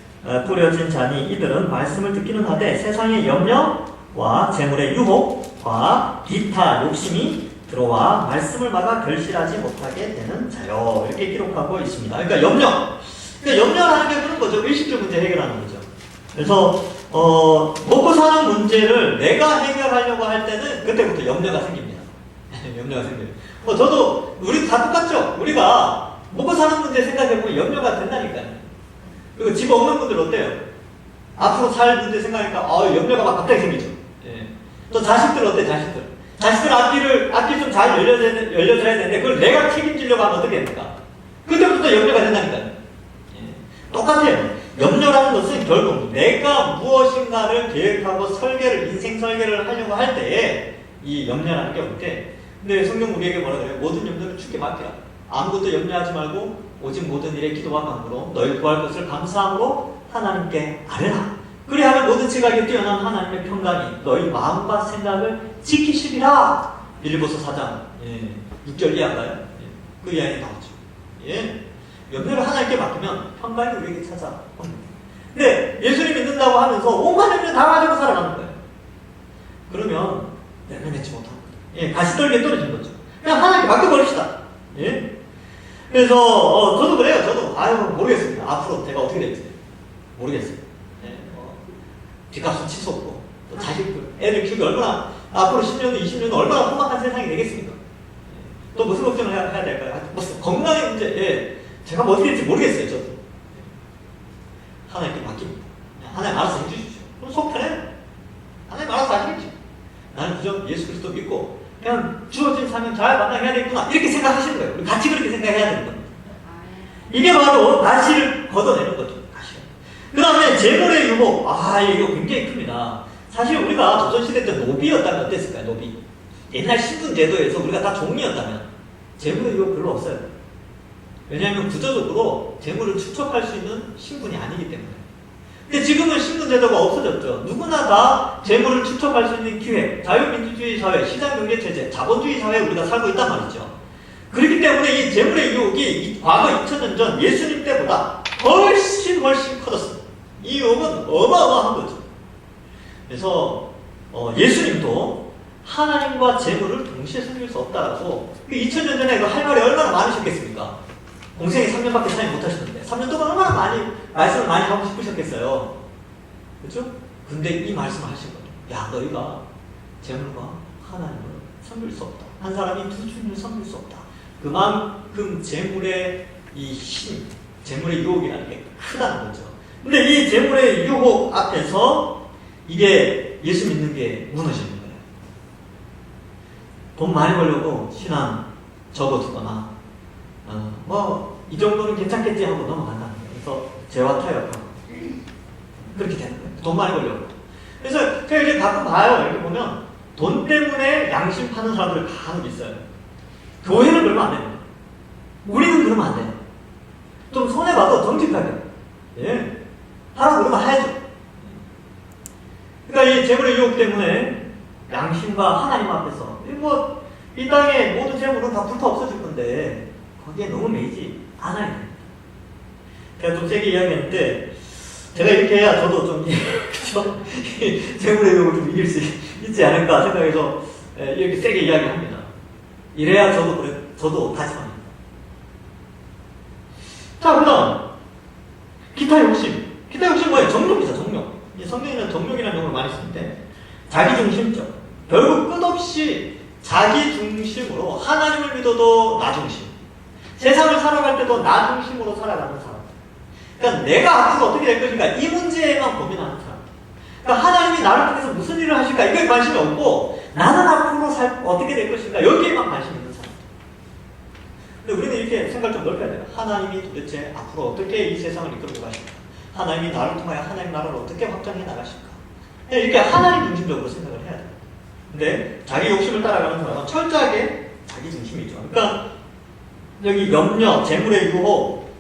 뿌려진 자니 이들은 말씀을 듣기는 하되 세상의 염려와 재물의 유혹과 기타 욕심이 들어와 말씀을 막아 결실하지 못하게 되는 자요. 이렇게 기록하고 있습니다. 그러니까 염려라는 게 그런 거죠. 의식적 문제 해결하는 거죠. 그래서 먹고 사는 문제를 내가 해결하려고 할 때는 그때부터 염려가 생깁니다. 염려가 생겨요. 저도 우리 다 똑같죠. 우리가 먹고 사는 문제 생각해보면 염려가 된다니까요. 그리고 집 없는 분들 어때요? 앞으로 살 문제 생각하니까 염려가 막 갑자기 생기죠. 예. 또 자식들 어때? 자식들 앞길 좀 잘 열려줘야 되는데 그걸 내가 책임지려고 하면 어떻게 됩니까? 그때부터 염려가 된다니까요. 예. 똑같아요. 염려라는 것은 결국 내가 무엇인가를 계획하고 인생 설계를 하려고 할 때에 이 염려라는 게 올 때, 근데 성경 우리에게 뭐라 그래요? 모든 염려를 주께 맡기라. 아무것도 염려하지 말고 오직 모든 일에 기도와 간구로 너희 구할 것을 감사함으로 하나님께 아뢰라. 그리하면 모든 지각에 뛰어난 하나님의 평강이 너희 마음과 생각을 지키시리라. 빌립보서 4장 6절 이하인가요? 그 이하에 나오죠. 염려를 하나님께 맡기면 평강이 우리에게 찾아옵니다. 근데 예수님 믿는다고 하면서 온갖 염려 다 가지고 살아가는 거예요. 그러면 내면내지 못합니다. 가시떨기에 떨어진 거죠. 그냥 하나님께 맡겨버립시다. 그래서 저도 그래요. 저도 모르겠습니다. 앞으로 제가 어떻게 될지 모르겠어요. 뒷값은 치솟고 또 자식들, 애들 키우기 얼마나 앞으로 10년, 20년은 얼마나 험악한 세상이 되겠습니까? 또 무슨 걱정을 해야 될까요? 무슨 건강의 문제, 제가 뭐 어떻게 될지 모르겠어요. 저도 하나님께 맡깁니다. 하나님 알아서 해주시죠. 그럼 속 편해요. 하나님 알아서 하시겠죠. 나는 그저 예수 그리스도 믿고 그냥 주어진 사명 잘 감당해야 되겠구나, 이렇게 생각하시는 거예요. 우리 같이 그렇게 생각해야 되는 겁니다. 이게 바로 가시를 걷어내는 거죠. 그 다음에 재물의 유혹. 이거 굉장히 큽니다. 사실 우리가 조선시대 때 노비였다면 어땠을까요? 노비. 옛날 신분 제도에서 우리가 다 종이었다면 재물의 유혹 별로 없어요. 왜냐하면 구조적으로 재물을 축적할 수 있는 신분이 아니기 때문에. 근데 지금은 신분 제도가 없어졌죠. 누구나 다 재물을 축적할 수 있는 기회, 자유민주주의 사회, 시장경제체제, 자본주의 사회에 우리가 살고 있단 말이죠. 그렇기 때문에 이 재물의 유혹이 과거 2000년 전 예수님 때보다 훨씬 커졌습니다. 이 유혹은 어마어마한 거죠. 그래서 예수님도 하나님과 재물을 동시에 섬길 수 없다라고 2000년 전에 할 말이 얼마나 많으셨겠습니까? 공생이 3년밖에 차이 못하셨는데 3년 동안 얼마나 많이 말씀을 많이 하고 싶으셨겠어요. 그렇죠? 근데 이 말씀을 하신 거예요. 너희가 재물과 하나님을 섬길 수 없다. 한 사람이 두 주님을 섬길 수 없다. 그만큼 재물의 이 힘, 재물의 유혹이라는 게 크다는 거죠. 근데 이 재물의 유혹 앞에서 이게 예수 믿는 게 무너지는 거예요. 돈 많이 벌려고 신앙 접어두거나 이 정도는 괜찮겠지 하고 넘어간다는 거예요. 그래서 죄와 타협하고 그렇게 되는 거예요. 돈 많이 벌려고. 그래서 제가 이제 가끔 봐요. 이렇게 보면 돈 때문에 양심 파는 사람들 간혹 있어요. 교회는 그러면 안 됩니다. 우리는 그러면 안 돼요. 좀 손해봐도 정직하게 하라고 그러면 해야죠. 그러니까 이 재물의 유혹 때문에 양심과 하나님 앞에서 이 땅의 모든 재물은 다 불타 없어질 건데 거기에 너무 매이지 않아야 돼. 제가 좀 세게 이야기했는데 제가 이렇게 해야 저도 좀 그쵸? 재물의 유혹을 좀 이길 수 있지 않을까 생각해서 이렇게 세게 이야기합니다. 이래야 저도 다짐합니다. 자, 그다음 기타 욕심. 기타 욕심 뭐예요? 정욕이죠, 정욕. 성경에는 정욕이라는 용어를 많이 쓰는데 자기중심적. 결국 끝없이 자기중심으로 하나님을 믿어도 나중심. 세상을 살아갈 때도 나중심으로 살아가는 사람. 그러니까 내가 앞으로 어떻게 될 것인가 이 문제에만 고민하는 사람. 그러니까 하나님이 나를 통해서 무슨 일을 하실까 이거에 관심이 없고 나는 앞으로 어떻게 될 것인가 여기에만 관심이 있는 사람. 근데 우리는 이렇게 생각을 좀 넓혀야 돼요. 하나님이 도대체 앞으로 어떻게 이 세상을 이끌고 가실까? 하나님이 나를 통하여 하나님 나라를 어떻게 확장해 나가실까? 이렇게 하나님 중심적으로 생각을 해야 돼요. 근데 자기 욕심을 따라가는 사람은 철저하게 자기 중심이죠. 그러니까 여기 염려, 재물의 유혹,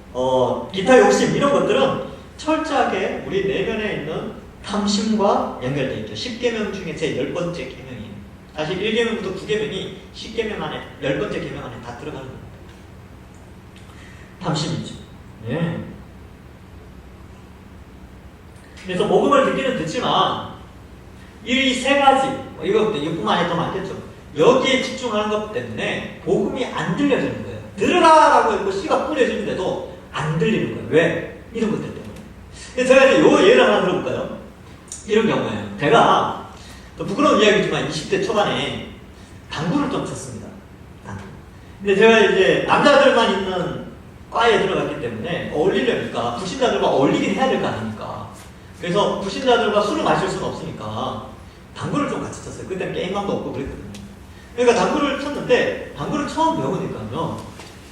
기타 욕심 이런 것들은 철저하게 우리 내면에 있는 탐심과 연결되어 있죠. 10계명 중에 제 10번째 계명이에요. 사실 1계명부터 9계명이 10계명 안에 10번째 계명 안에 다 들어가는 겁니다. 탐심이죠. 예. 그래서 복음을 듣기는 듣지만 이 세 가지 이것뿐만 아니라 더 많겠죠. 여기에 집중하는 것 때문에 복음이 안 들려지는 거예요. 들으라라고 했고 씨가 뿌려지는데도 안 들리는 거예요. 왜? 이런 것들 때문에. 그래서 제가 이제 요 예를 하나 들어볼까요? 이런 경우예요. 제가 부끄러운 이야기지만 20대 초반에 당구를 좀 쳤습니다. 당구. 근데 제가 이제 남자들만 있는 과에 들어갔기 때문에 어울리려니까 불신자들과 어울리긴 해야 될 거 아닙니까? 그래서 불신자들과 술을 마실 수는 없으니까 당구를 좀 같이 쳤어요. 그때는 게임방도 없고 그랬거든요. 그러니까 당구를 쳤는데 당구를 처음 배우니까요.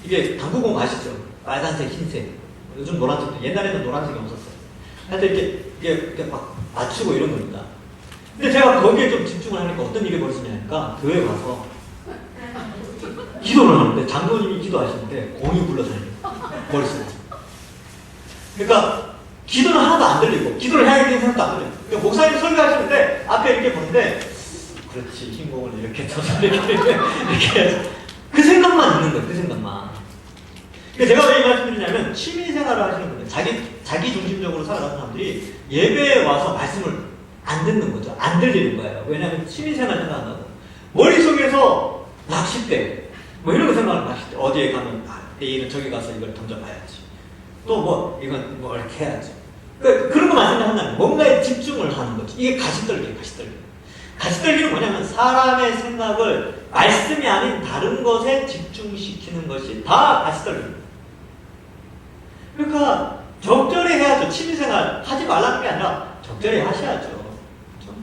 이게 당구공 아시죠? 빨간색, 흰색. 요즘 노란색도 옛날에는 노란색이 없었어요. 하여튼 이렇게 막 맞추고 이런 겁니다. 근데 제가 거기에 좀 집중을 하니까 어떤 일이 벌어지냐니까 교회 가서 기도를 하는데 장로님이 기도하시는데 공이 굴러다니는 머릿속에. 그러니까 기도는 하나도 안 들리고 기도를 해야겠다는 생각도 안 들려요. 그러니까 목사님이 설교하시는데 앞에 이렇게 보는데 그렇지 흰공을 이렇게 쳐서 이렇게 해서 그 생각만 있는 거예요. 그 생각만. 그러니까 제가 왜 이 말씀을 드리냐면 취미생활을 하시는 분들 자기 중심적으로 살아가는 사람들이 예배에 와서 말씀을 안 듣는 거죠. 안 들리는 거예요. 왜냐하면 취미생활 생각한다고 머릿속에서 낚싯대 뭐 이런 거 생각하는 낚싯대 어디에 가면 내일은 저기 가서 이걸 던져봐야지 또 뭐 이건 뭐 이렇게 해야지 그런 것만 생각한다면 뭔가에 집중을 하는 거죠. 이게 가시떨기예요. 가시떨기는 뭐냐면 사람의 생각을 말씀이 아닌 다른 것에 집중시키는 것이 다 가시떨기입니다. 그러니까 적절히 해야죠. 취미생활 하지 말라는 게 아니라 적절히 하셔야죠. 그렇죠?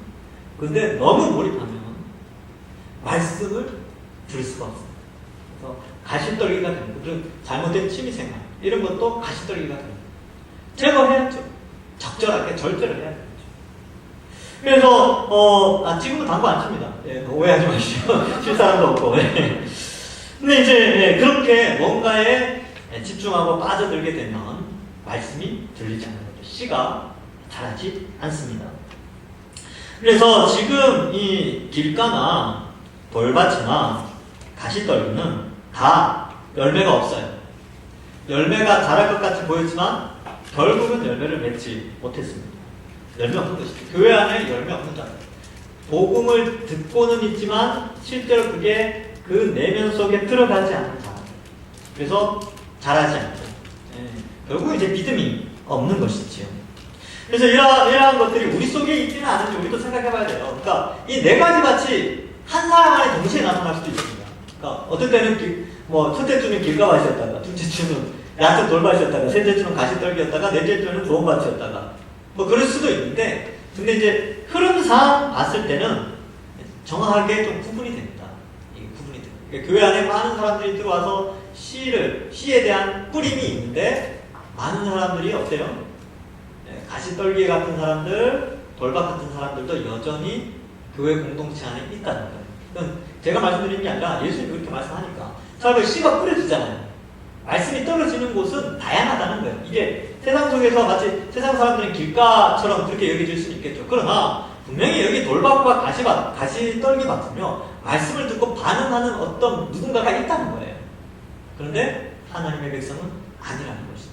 근데 너무 몰입하면 말씀을 들을 수가 없습니다. 그래서 가시떨기가 되는 거죠. 그리고 잘못된 취미생활 이런 것도 가시떨기가 되는 거죠. 제거해야죠. 적절하게 절제를 해야 되죠. 그래서 지금은 당구 안 칩니다. 예, 오해하지 마시고 칠 사람도 없고. 예. 근데 이제 그렇게 뭔가에 집중하고 빠져들게 되면 말씀이 들리지 않는 거죠. 씨가 자라지 않습니다. 그래서 지금 이 길가나 돌밭이나 가시떨기는 다 열매가 없어요. 열매가 자랄 것 같이 보였지만 결국은 열매를 맺지 못했습니다. 열매 없는 것이죠. 교회 안에 열매 없는 자들. 복음을 듣고는 있지만 실제로 그게 그 내면 속에 들어가지 않는 자들. 그래서 자라지 않죠. 결국 이제 믿음이 없는 것이지요. 그래서 이러한 것들이 우리 속에 있지는 않은지 우리도 생각해봐야 돼요. 그러니까 이 네 가지 밭이 한 사람 안에 동시에 나타날 수도 있습니다. 그러니까 어떤 때는 첫째 주는 길가밭이었다가, 둘째 주는 얕은 돌밭이었다가, 셋째 주는 가시떨기였다가, 넷째 주는 좋은 밭이었다가, 뭐 그럴 수도 있는데, 근데 이제 흐름상 봤을 때는 정확하게 좀 구분이 됩니다. 이게 구분이 됩니다. 그러니까 교회 안에 많은 사람들이 들어와서 씨에 대한 뿌림이 있는데, 많은 사람들이 어때요? 가시떨기 같은 사람들, 돌밭 같은 사람들도 여전히 교회 공동체 안에 있다는 거예요. 그건 제가 말씀드리는 게 아니라 예수님이 그렇게 말씀하니까. 사람의 씨가 뿌려지잖아요. 말씀이 떨어지는 곳은 다양하다는 거예요. 이게 세상 속에서 마치 세상 사람들은 길가처럼 그렇게 여겨질 수는 있겠죠. 그러나 분명히 여기 돌밭과 가시떨기 밭은요, 말씀을 듣고 반응하는 어떤 누군가가 있다는 거예요. 그런데 하나님의 백성은 아니라는 것이죠.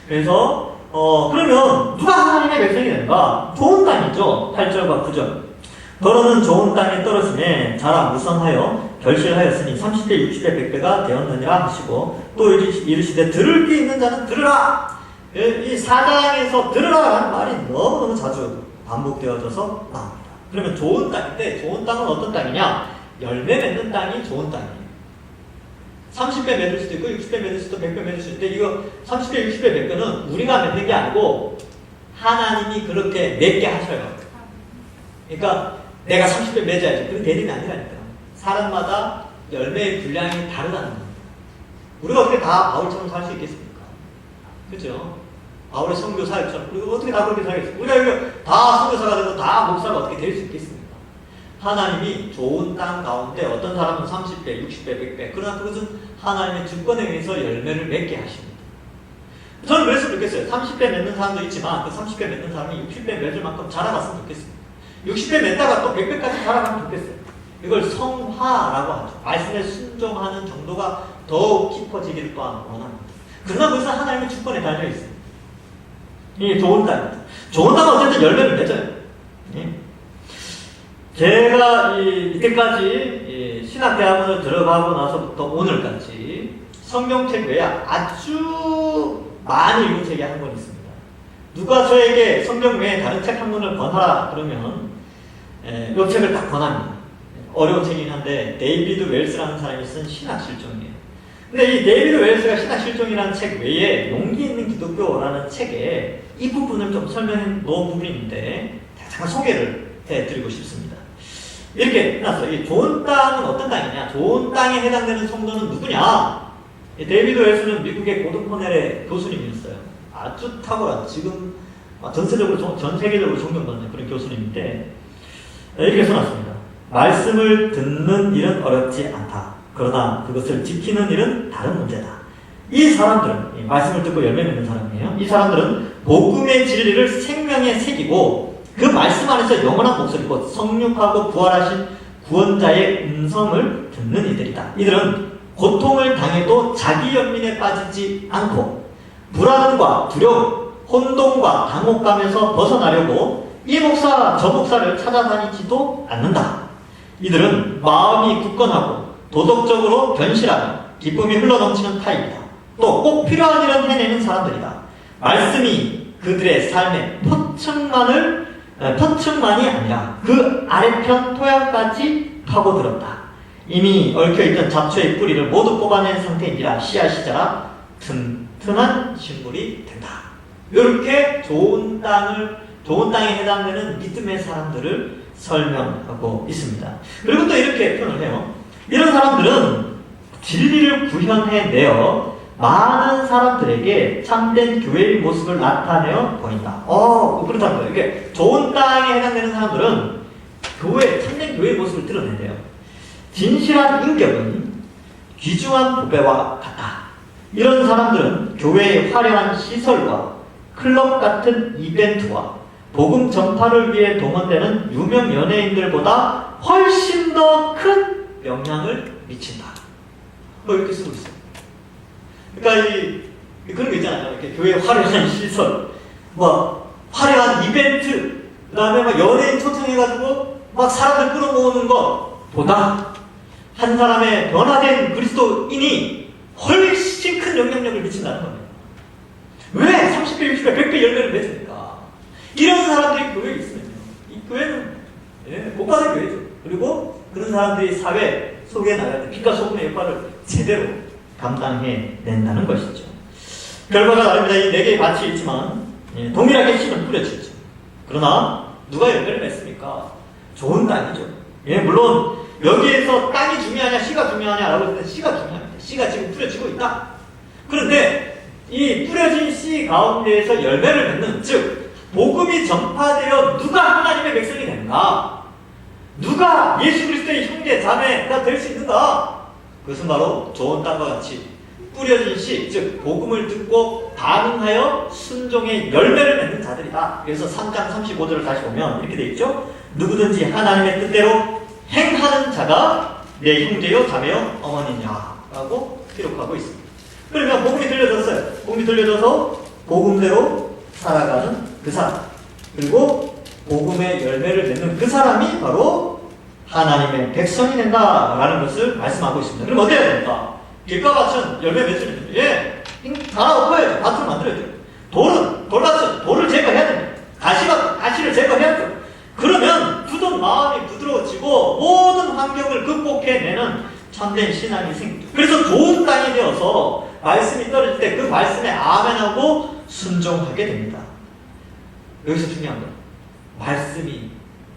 그래서 그러면 누가 하나님의 백성이 되는가? 좋은 땅이죠. 8절과 9절. 더러는 좋은 땅에 떨어지매 자라 무성하여 결실하였으니 30배, 60배, 100배가 되었느니라 하시고, 또 이르시되 들을 게 있는 자는 들으라. 이 4장에서 들으라라는 말이 너무너무 자주 반복되어져서 나옵니다. 그러면 좋은 땅인데, 좋은 땅은 어떤 땅이냐? 열매 맺는 땅이 좋은 땅이에요. 30배 맺을 수도 있고 60배 맺을 수도 100배 맺을 수도 있는데, 이거 30배, 60배, 100배는 우리가 맺는 게 아니고 하나님이 그렇게 맺게 하셔요. 그러니까 내가 30배 맺어야지. 그런 대리는 아니라니까. 사람마다 열매의 분량이 다르다는 겁니다. 우리가 어떻게 다 바울처럼 살 수 있겠습니까? 그죠? 바울의 선교 사역처럼 우리가 어떻게 다 그렇게 살겠습니까? 우리가 이거 다 선교사가 되고 다 목사가 어떻게 될 수 있겠습니까? 하나님이 좋은 땅 가운데 어떤 사람은 30배, 60배, 100배, 그러나 그것은 하나님의 주권에 의해서 열매를 맺게 하십니다. 저는 그랬으면 좋겠어요. 30배 맺는 사람도 있지만 그 30배 맺는 사람이 60배 맺을 만큼 자라갔으면 좋겠습니다. 60배 맺다가 또 100배까지 자라가면 좋겠어요. 이걸 성화라고 하죠. 말씀에 순종하는 정도가 더욱 깊어지기를 또한 원합니다. 그러나 그것은 하나님의 주권에 달려 있습니다. 이 좋은 땅입니다. 좋은 땅은 어쨌든 열매를 맺어요. 제가 이때까지 신학대학원을 들어가고 나서부터 오늘까지 성경책 외에 아주 많이 읽은 책이 한 권 있습니다. 누가 저에게 성경 외에 다른 책 한 권을 권하라 그러면 이 책을 딱 권합니다. 어려운 책이긴 한데 데이비드 웰스라는 사람이 쓴 신학실종이에요. 근데 이 데이비드 웰스가 신학실종이라는 책 외에 용기 있는 기독교라는 책에 이 부분을 좀 설명해 놓은 부분이 있는데 잠깐 소개를 해드리고 싶습니다. 이렇게 해놨어요. 이 좋은 땅은 어떤 땅이냐? 좋은 땅에 해당되는 성도는 누구냐? 데이비드 웰스는 미국의 고든 코넬의 교수님이었어요. 아주 탁월한, 지금 전 세계적으로 존경받는 그런 교수님인데, 이렇게 써놨습니다. 말씀을 듣는 일은 어렵지 않다. 그러나 그것을 지키는 일은 다른 문제다. 이 사람들은, 말씀을 듣고 열매 맺는 사람이에요. 이 사람들은 복음의 진리를 생명에 새기고 그 말씀 안에서 영원한 목소리, 곧 성육하고 부활하신 구원자의 음성을 듣는 이들이다. 이들은 고통을 당해도 자기 연민에 빠지지 않고 불안과 두려움, 혼동과 당혹감에서 벗어나려고 이 목사 저 목사를 찾아다니지도 않는다. 이들은 마음이 굳건하고 도덕적으로 견실하며 기쁨이 흘러넘치는 타입이다. 또 꼭 필요한 일은 해내는 사람들이다. 말씀이 그들의 삶의 퍼층만이 아니라 그 아래편 토양까지 파고들었다. 이미 얽혀있던 잡초의 뿌리를 모두 뽑아낸 상태인지라 씨앗이 자라 튼튼한 식물이 된다. 이렇게 좋은 땅에 해당되는 믿음의 사람들을 설명하고 있습니다. 그리고 또 이렇게 표현을 해요. 이런 사람들은 진리를 구현해내어 많은 사람들에게 참된 교회의 모습을 나타내어 보인다. 그렇다는 거예요. 이게 좋은 땅에 해당되는 사람들은 참된 교회의 모습을 드러낸대요. 진실한 인격은 귀중한 보배와 같다. 이런 사람들은 교회의 화려한 시설과 클럽 같은 이벤트와 복음 전파를 위해 동원되는 유명 연예인들보다 훨씬 더 큰 영향을 미친다. 이렇게 쓰고 있어요. 그러니까 그런 거 있잖아요. 이렇게 교회 화려한 시설, 화려한 이벤트, 그 다음에 연예인 초청해가지고 사람들 끌어모으는 것보다 한 사람의 변화된 그리스도인이 훨씬 큰 영향력을 미친다는 겁니다. 왜 30배, 60배, 100배 열매를 맺습니까? 이런 사람들이 교회에 있으면요, 이 교회는 못 받은 교회죠. 그리고 그런 사람들이 사회 속에 나갈 때 빛과 소금의 역할을 제대로 감당해낸다는 것이죠. 결과가 다릅니다. 이 4개의 밭이 있지만 동일하게 씨는 뿌려지죠. 그러나 누가 열매를 맺습니까? 좋은 땅이죠. 물론 여기에서 땅이 중요하냐 씨가 중요하냐라고 했을 때 씨가 중요합니다. 씨가 지금 뿌려지고 있다. 그런데 이 뿌려진 씨 가운데에서 열매를 맺는, 즉 복음이 전파되어 누가 하나님의 백성이 되는가, 누가 예수 그리스도의 형제 자매가 될 수 있는가, 그것은 바로 좋은 땅과 같이 뿌려진 씨, 즉 복음을 듣고 반응하여 순종의 열매를 맺는 자들이다. 그래서 3장 35절을 다시 보면 이렇게 되어 있죠. 누구든지 하나님의 뜻대로 행하는 자가 내 형제요 자매요 어머니냐 라고 기록하고 있습니다. 그러면 복음이 들려졌어요. 복음이 들려져서 복음대로 살아가는 그 사람, 그리고 복음의 열매를 맺는 그 사람이 바로 하나님의 백성이 된다라는 것을 말씀하고 있습니다. 그럼 어떻게 해야 됩니까? 길가밭은 열매 맺으면 갈아 엎어야죠. 밭을 만들어야죠. 돌밭은 돌을 제거해야 됩니다. 가시를 제거해야죠. 그러면 굳은 마음이 부드러워지고 모든 환경을 극복해내는 참된 신앙이 생기죠. 그래서 좋은 땅이 되어서 말씀이 떨어질 때 그 말씀에 아멘하고 순종하게 됩니다. 여기서 중요한 건 말씀이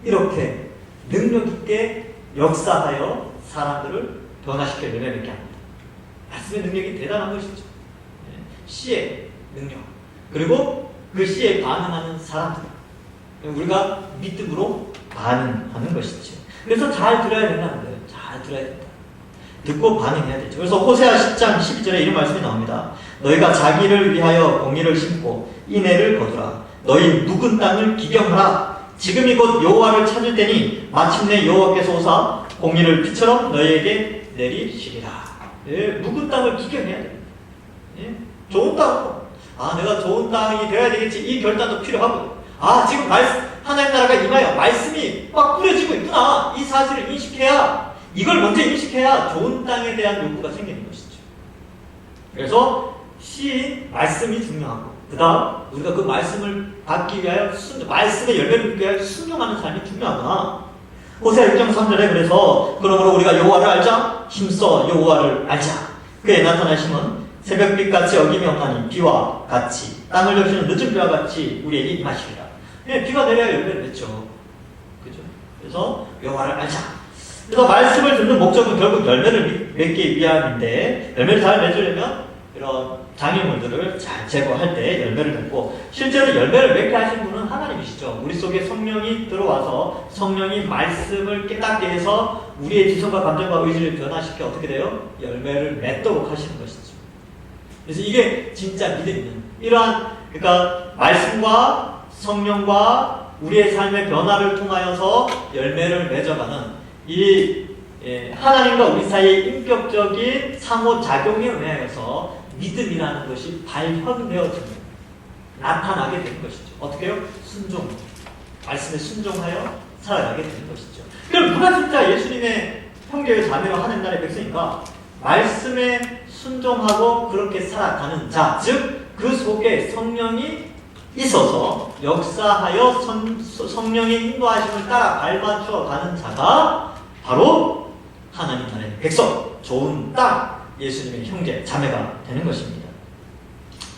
이렇게 능력 있게 역사하여 사람들을 변화시켜 열매 맺게 합니다. 말씀의 능력이 대단한 것이죠. 씨의 능력, 그리고 그 씨에 반응하는 사람들, 우리가 믿음으로 반응하는 것이죠. 그래서 잘 들어야 된다는 거예요. 잘 들어야 된다. 듣고 반응해야 되죠. 그래서 호세아 10장 12절에 이런 말씀이 나옵니다. 너희가 자기를 위하여 공의를 심고 인애를 거두라. 너희 묵은 땅을 기경하라. 지금이 곧 여호와를 찾을 때니 마침내 여호와께서 오사 공의를 비처럼 너희에게 내리시리라. 예, 묵은 땅을 기경해야 됩니다. 예? 좋은 땅, 내가 좋은 땅이 되어야 되겠지. 이 결단도 필요하고, 지금 하나님 나라가 임하여 말씀이 막 뿌려지고 있구나. 이 사실을 인식해야, 이걸 먼저 인식해야 좋은 땅에 대한 욕구가 생기는 것이죠. 그래서 말씀이 중요하고, 그 다음 우리가 그 말씀을 받기 위하여 말씀의 열매를 받기 위하여 순종하는 삶이 중요하구나. 호세아 6장 3절에 그래서 그러므로 우리가 여호와를 알자, 힘써 여호와를 알자. 그의 나타나심은 새벽빛같이 어김이 없나니 비와 같이 땅을 적시는 늦은 비와 같이 우리에게 임하시리라. 예, 비가 내려야 열매를 맺죠. 그죠? 그래서 여호와를 알자. 그래서 말씀을 듣는 목적은 결국 열매를 맺기 위함인데, 열매를 잘 맺으려면 이런 장애물들을 잘 제거할 때 열매를 맺고, 실제로 열매를 맺게 하신 분은 하나님이시죠. 우리 속에 성령이 들어와서 성령이 말씀을 깨닫게 해서 우리의 지성과 감정과 의지를 변화시켜 어떻게 돼요? 열매를 맺도록 하시는 것이죠. 그래서 이게 진짜 믿음이는 그러니까 말씀과 성령과 우리의 삶의 변화를 통하여서 열매를 맺어가는 이 하나님과 우리 사이의 인격적인 상호작용에 의하여서 믿음이라는 것이 발현되어지는, 나타나게 되는 것이죠. 어떻게 해요? 순종. 말씀에 순종하여 살아가게 되는 것이죠. 그럼 누가 진짜 예수님의 형제요 자매요 하나님 나라의 백성인가? 말씀에 순종하고 그렇게 살아가는 자, 즉 그 속에 성령이 있어서 역사하여 성령의 인도하심을 따라 발맞춰 가는 자가 바로 하나님 나라의 백성, 좋은 땅, 예수님의 형제, 자매가 되는 것입니다.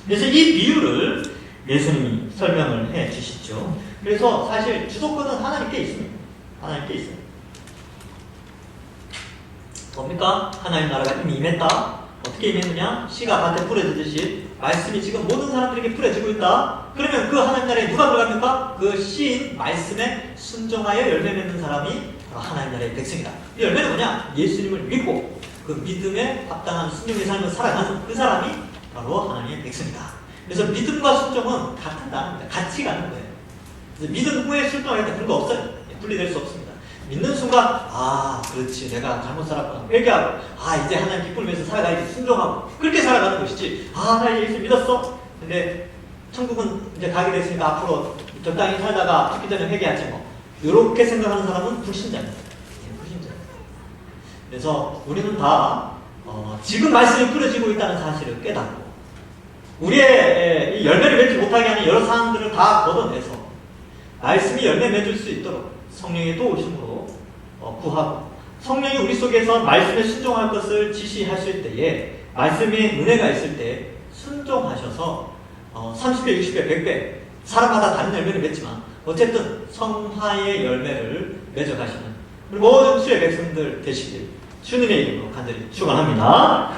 그래서 이 비유를 예수님이 설명을 해 주시죠. 그래서 사실 주도권은 하나님께 있습니다. 하나님께 있어요. 뭡니까? 하나님 나라가 이미 임했다. 어떻게 임했느냐? 씨가 밭에 뿌려지듯이 말씀이 지금 모든 사람들에게 뿌려지고 있다. 그러면 그 하나님 나라에 누가 들어갑니까? 그 씨인 말씀에 순종하여 열매 맺는 사람이 하나님 나라의 백성이다. 이 열매는 뭐냐? 예수님을 믿고 그 믿음에 합당한 순종의 삶을 살아가는 그 사람이 바로 하나님의 백성이다. 그래서 믿음과 순종은 같은 단어입니다. 같이 가는 거예요. 그래서 믿음 후에 순종하겠다 그런 거 없어요. 분리될 수 없습니다. 믿는 순간 그렇지, 내가 잘못 살았구나 회개하고, 이제 하나님 기쁨을 위해서 살아가야지 순종하고, 그렇게 살아가는 것이지, 나 예수 믿었어, 근데 천국은 이제 가게 됐으니까 앞으로 적당히 살다가 죽기 전에 회개하지 뭐, 이렇게 생각하는 사람은 불신자입니다. 불신자입니다. 그래서 우리는 다 지금 말씀이 뿌려지고 있다는 사실을 깨닫고, 우리의 이 열매를 맺지 못하게 하는 여러 상황들을 다 걷어내서 말씀이 열매 맺을 수 있도록 성령의 도우심으로 구하고, 성령이 우리 속에서 말씀에 순종할 것을 지시할 수 있을 때에, 말씀의 은혜가 있을 때 순종하셔서 30배, 60배, 100배 사람마다 다른 열매를 맺지만 어쨌든 성화의 열매를 맺어가시는 우리 모든 주의 백성들 되시길 주님의 이름으로 간절히 축원합니다.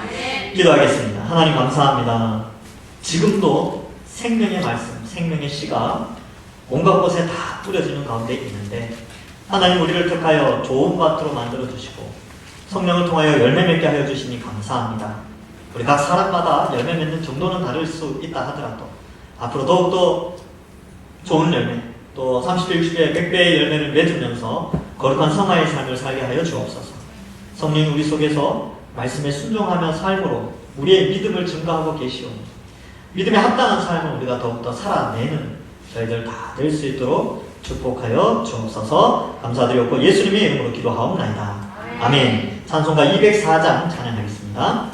기도하겠습니다. 하나님 감사합니다. 지금도 생명의 말씀, 생명의 씨가 온갖 곳에 다 뿌려지는 가운데 있는데, 하나님 우리를 택하여 좋은 밭으로 만들어 주시고 성령을 통하여 열매 맺게 하여 주시니 감사합니다. 우리 각 사람마다 열매 맺는 정도는 다를 수 있다 하더라도 앞으로 더욱더 좋은 열매, 또 30배, 60배, 100배의 열매를 맺으면서 거룩한 성화의 삶을 살게 하여 주옵소서. 성령 우리 속에서 말씀에 순종하며 삶으로 우리의 믿음을 증거하고 계시오니 믿음에 합당한 삶을 우리가 더욱더 살아내는 저희들 다 될 수 있도록 축복하여 주옵소서. 감사드렸고 예수님의 이름으로 기도하옵나이다. 아멘. 찬송가 204장 찬양하겠습니다.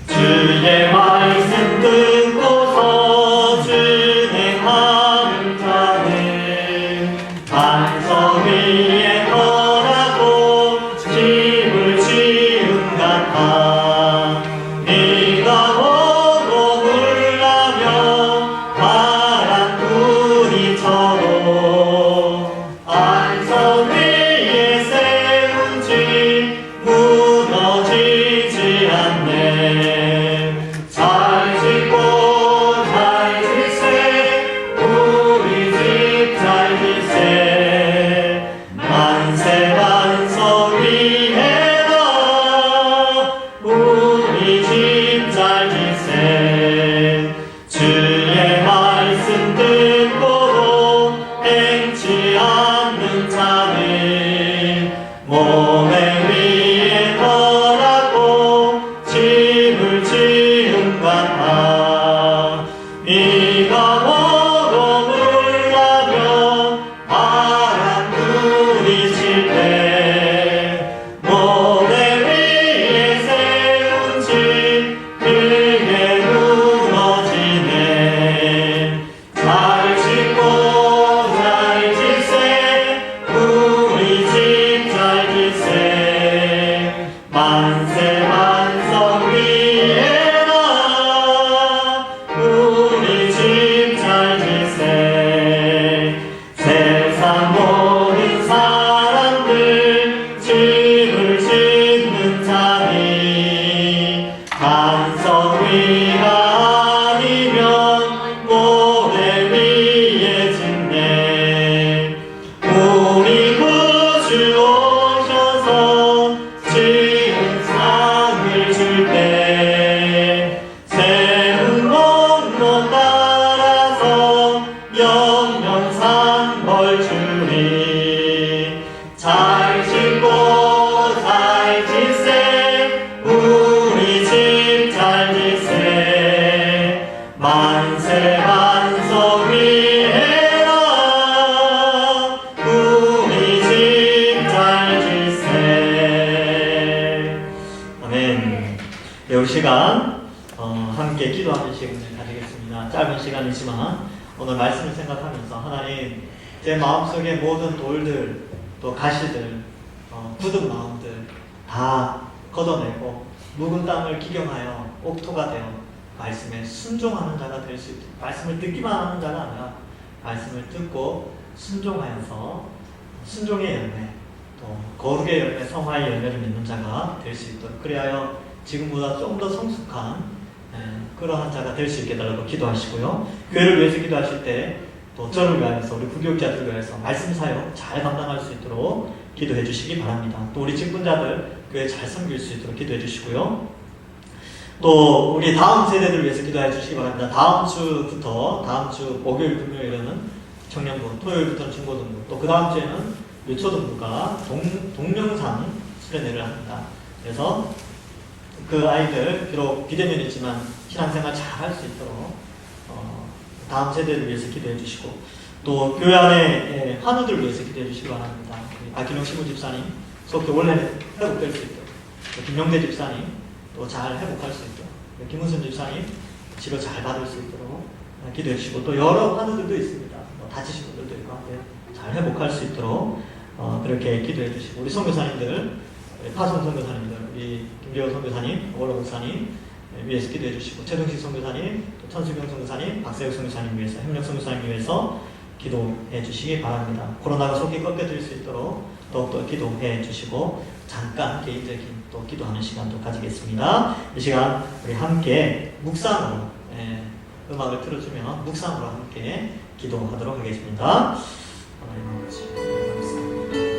주의 말씀 듣고서 준행하는 자는 반석 위에 거라고 집을 지은 같아. 네가 보고 놀라며 파란 불이 쳐도 반석 위에 세운 집 무너지지 않네. 잘 짓고 잘 짓세 우리 집 잘 짓세 만세 반석 위에다 우리 집 잘 짓세. 주의 말씀 듣고도 행치 않는 자는 모래 위에 덜하고 집을 지은 같아. 네가 보고 놀라며 바람 불이 칠 때 모래 위에 세운 집 크게 무너지네. 잘 짓고 잘 짓세 우리 집 잘 짓세 만세 반석 위에다 우리 집 잘 짓세. 세상 모든 사람들 집을 짓는 자니 반석 위가 아니면 모래 위에 짓네. 우리 구주 오셔서 지은 상을 줄 때 세운 공로 따라서 영영상 벌 주리. 잘 짓고 잘 짓세 우리 집 잘 짓세 만세 반석 위에라 우리 집 잘 짓세. 아멘. 이 시간 함께 기도하는 시간을 가지겠습니다. 짧은 시간이지만 오늘 말씀을 생각하면서 하나님 제 마음속의 모든 돌들 또 가시들 굳은 마음들 다 걷어내고 묵은 땅을 기경하여 옥토가 되어 말씀에 순종하는 자가 될 수 있도록 말씀을 듣기만 하는 자가 아니라 말씀을 듣고 순종하여서 순종의 열매 또 거룩의 열매 성화의 열매를 맺는 자가 될 수 있도록 그리하여 지금보다 좀 더 성숙한 그러한 자가 될 수 있게 달라고 기도하시고요. 교회를 위해서 기도하실 때 또 저를 위하여서 우리 부교육자들을 위해서 말씀 사역 잘 감당할 수 있도록 기도해 주시기 바랍니다. 또 우리 직분자들 교회 잘 섬길 수 있도록 기도해 주시고요. 또 우리 다음 세대들을 위해서 기도해 주시기 바랍니다. 다음 주 목요일 금요일에는 청년부, 토요일부터는 중고등부, 또 그 다음 주에는 유초등부가 동영상 수련회를 합니다. 그래서 그 아이들 비록 비대면이지만 신앙생활 잘 할 수 있도록 다음 세대를 위해서 기도해 주시고 또 교회 안에 환우들을 위해서 기도해 주시기 바랍니다. 박기룡 시부 집사님 속히 원래는 회복될 수 있도록 김용대 집사님 또 잘 회복할 수 있도록 김은순 집사님 치료 잘 받을 수 있도록 기도해 주시고 또 여러 환우들도 있습니다. 다치신 분들도 있고 한데 잘 회복할 수 있도록 그렇게 기도해 주시고 우리 선교사님들 파송 선교사님들 우리 김재호 선교사님, 오월호 목사님 위해서 기도해 주시고 최동식 선교사님, 또 천수경 선교사님, 박세욱 선교사님 위해서 협력 선교사님 위해서 기도해 주시기 바랍니다. 코로나가 속히 꺾여질 수 있도록 더욱더 기도해 주시고 잠깐 개인적인 또 기도하는 시간도 가지겠습니다. 이 시간 우리 함께 묵상으로 음악을 틀어주면 묵상으로 함께 기도하도록 하겠습니다. 하나님 아버지 감사합니다.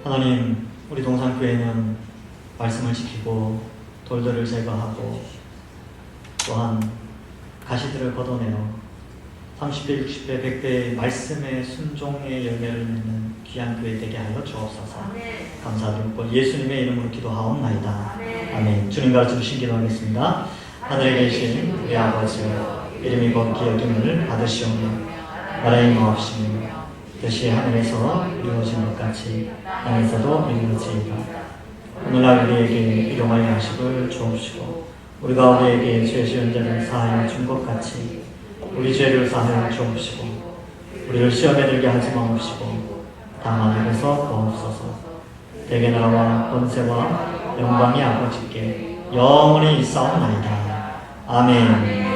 하나님, 우리 동산교회는 말씀을 지키고 돌들을 제거하고 또한 가시들을 걷어내어 30배, 60배, 100배의 말씀의 순종의 열매를 맺는 귀한 교회 되게 하여 주옵소서. 감사드리고 예수님의 이름으로 기도하옵나이다. 아멘. 주님 가르쳐 주신 기도하겠습니다. 하늘에 계신 우리 아버지여, 이름이 거룩히 여김을 받으시오며 나라의 임하옵시며 뜻이 하늘에서 이루어진 것 같이 땅에서도 이루어지이다. 오늘날 우리에게 일용할 양식을 주옵시고 우리가 우리에게 죄 지은 자를 사하여 준 것 같이 우리 죄를 사하여 주옵시고 우리를 시험에 들게 하지 마옵시고 다만 악에서 구하옵소서. 대개 나라와 권세와 영광이 아버지께 영원히 있사옵나이다. 아멘.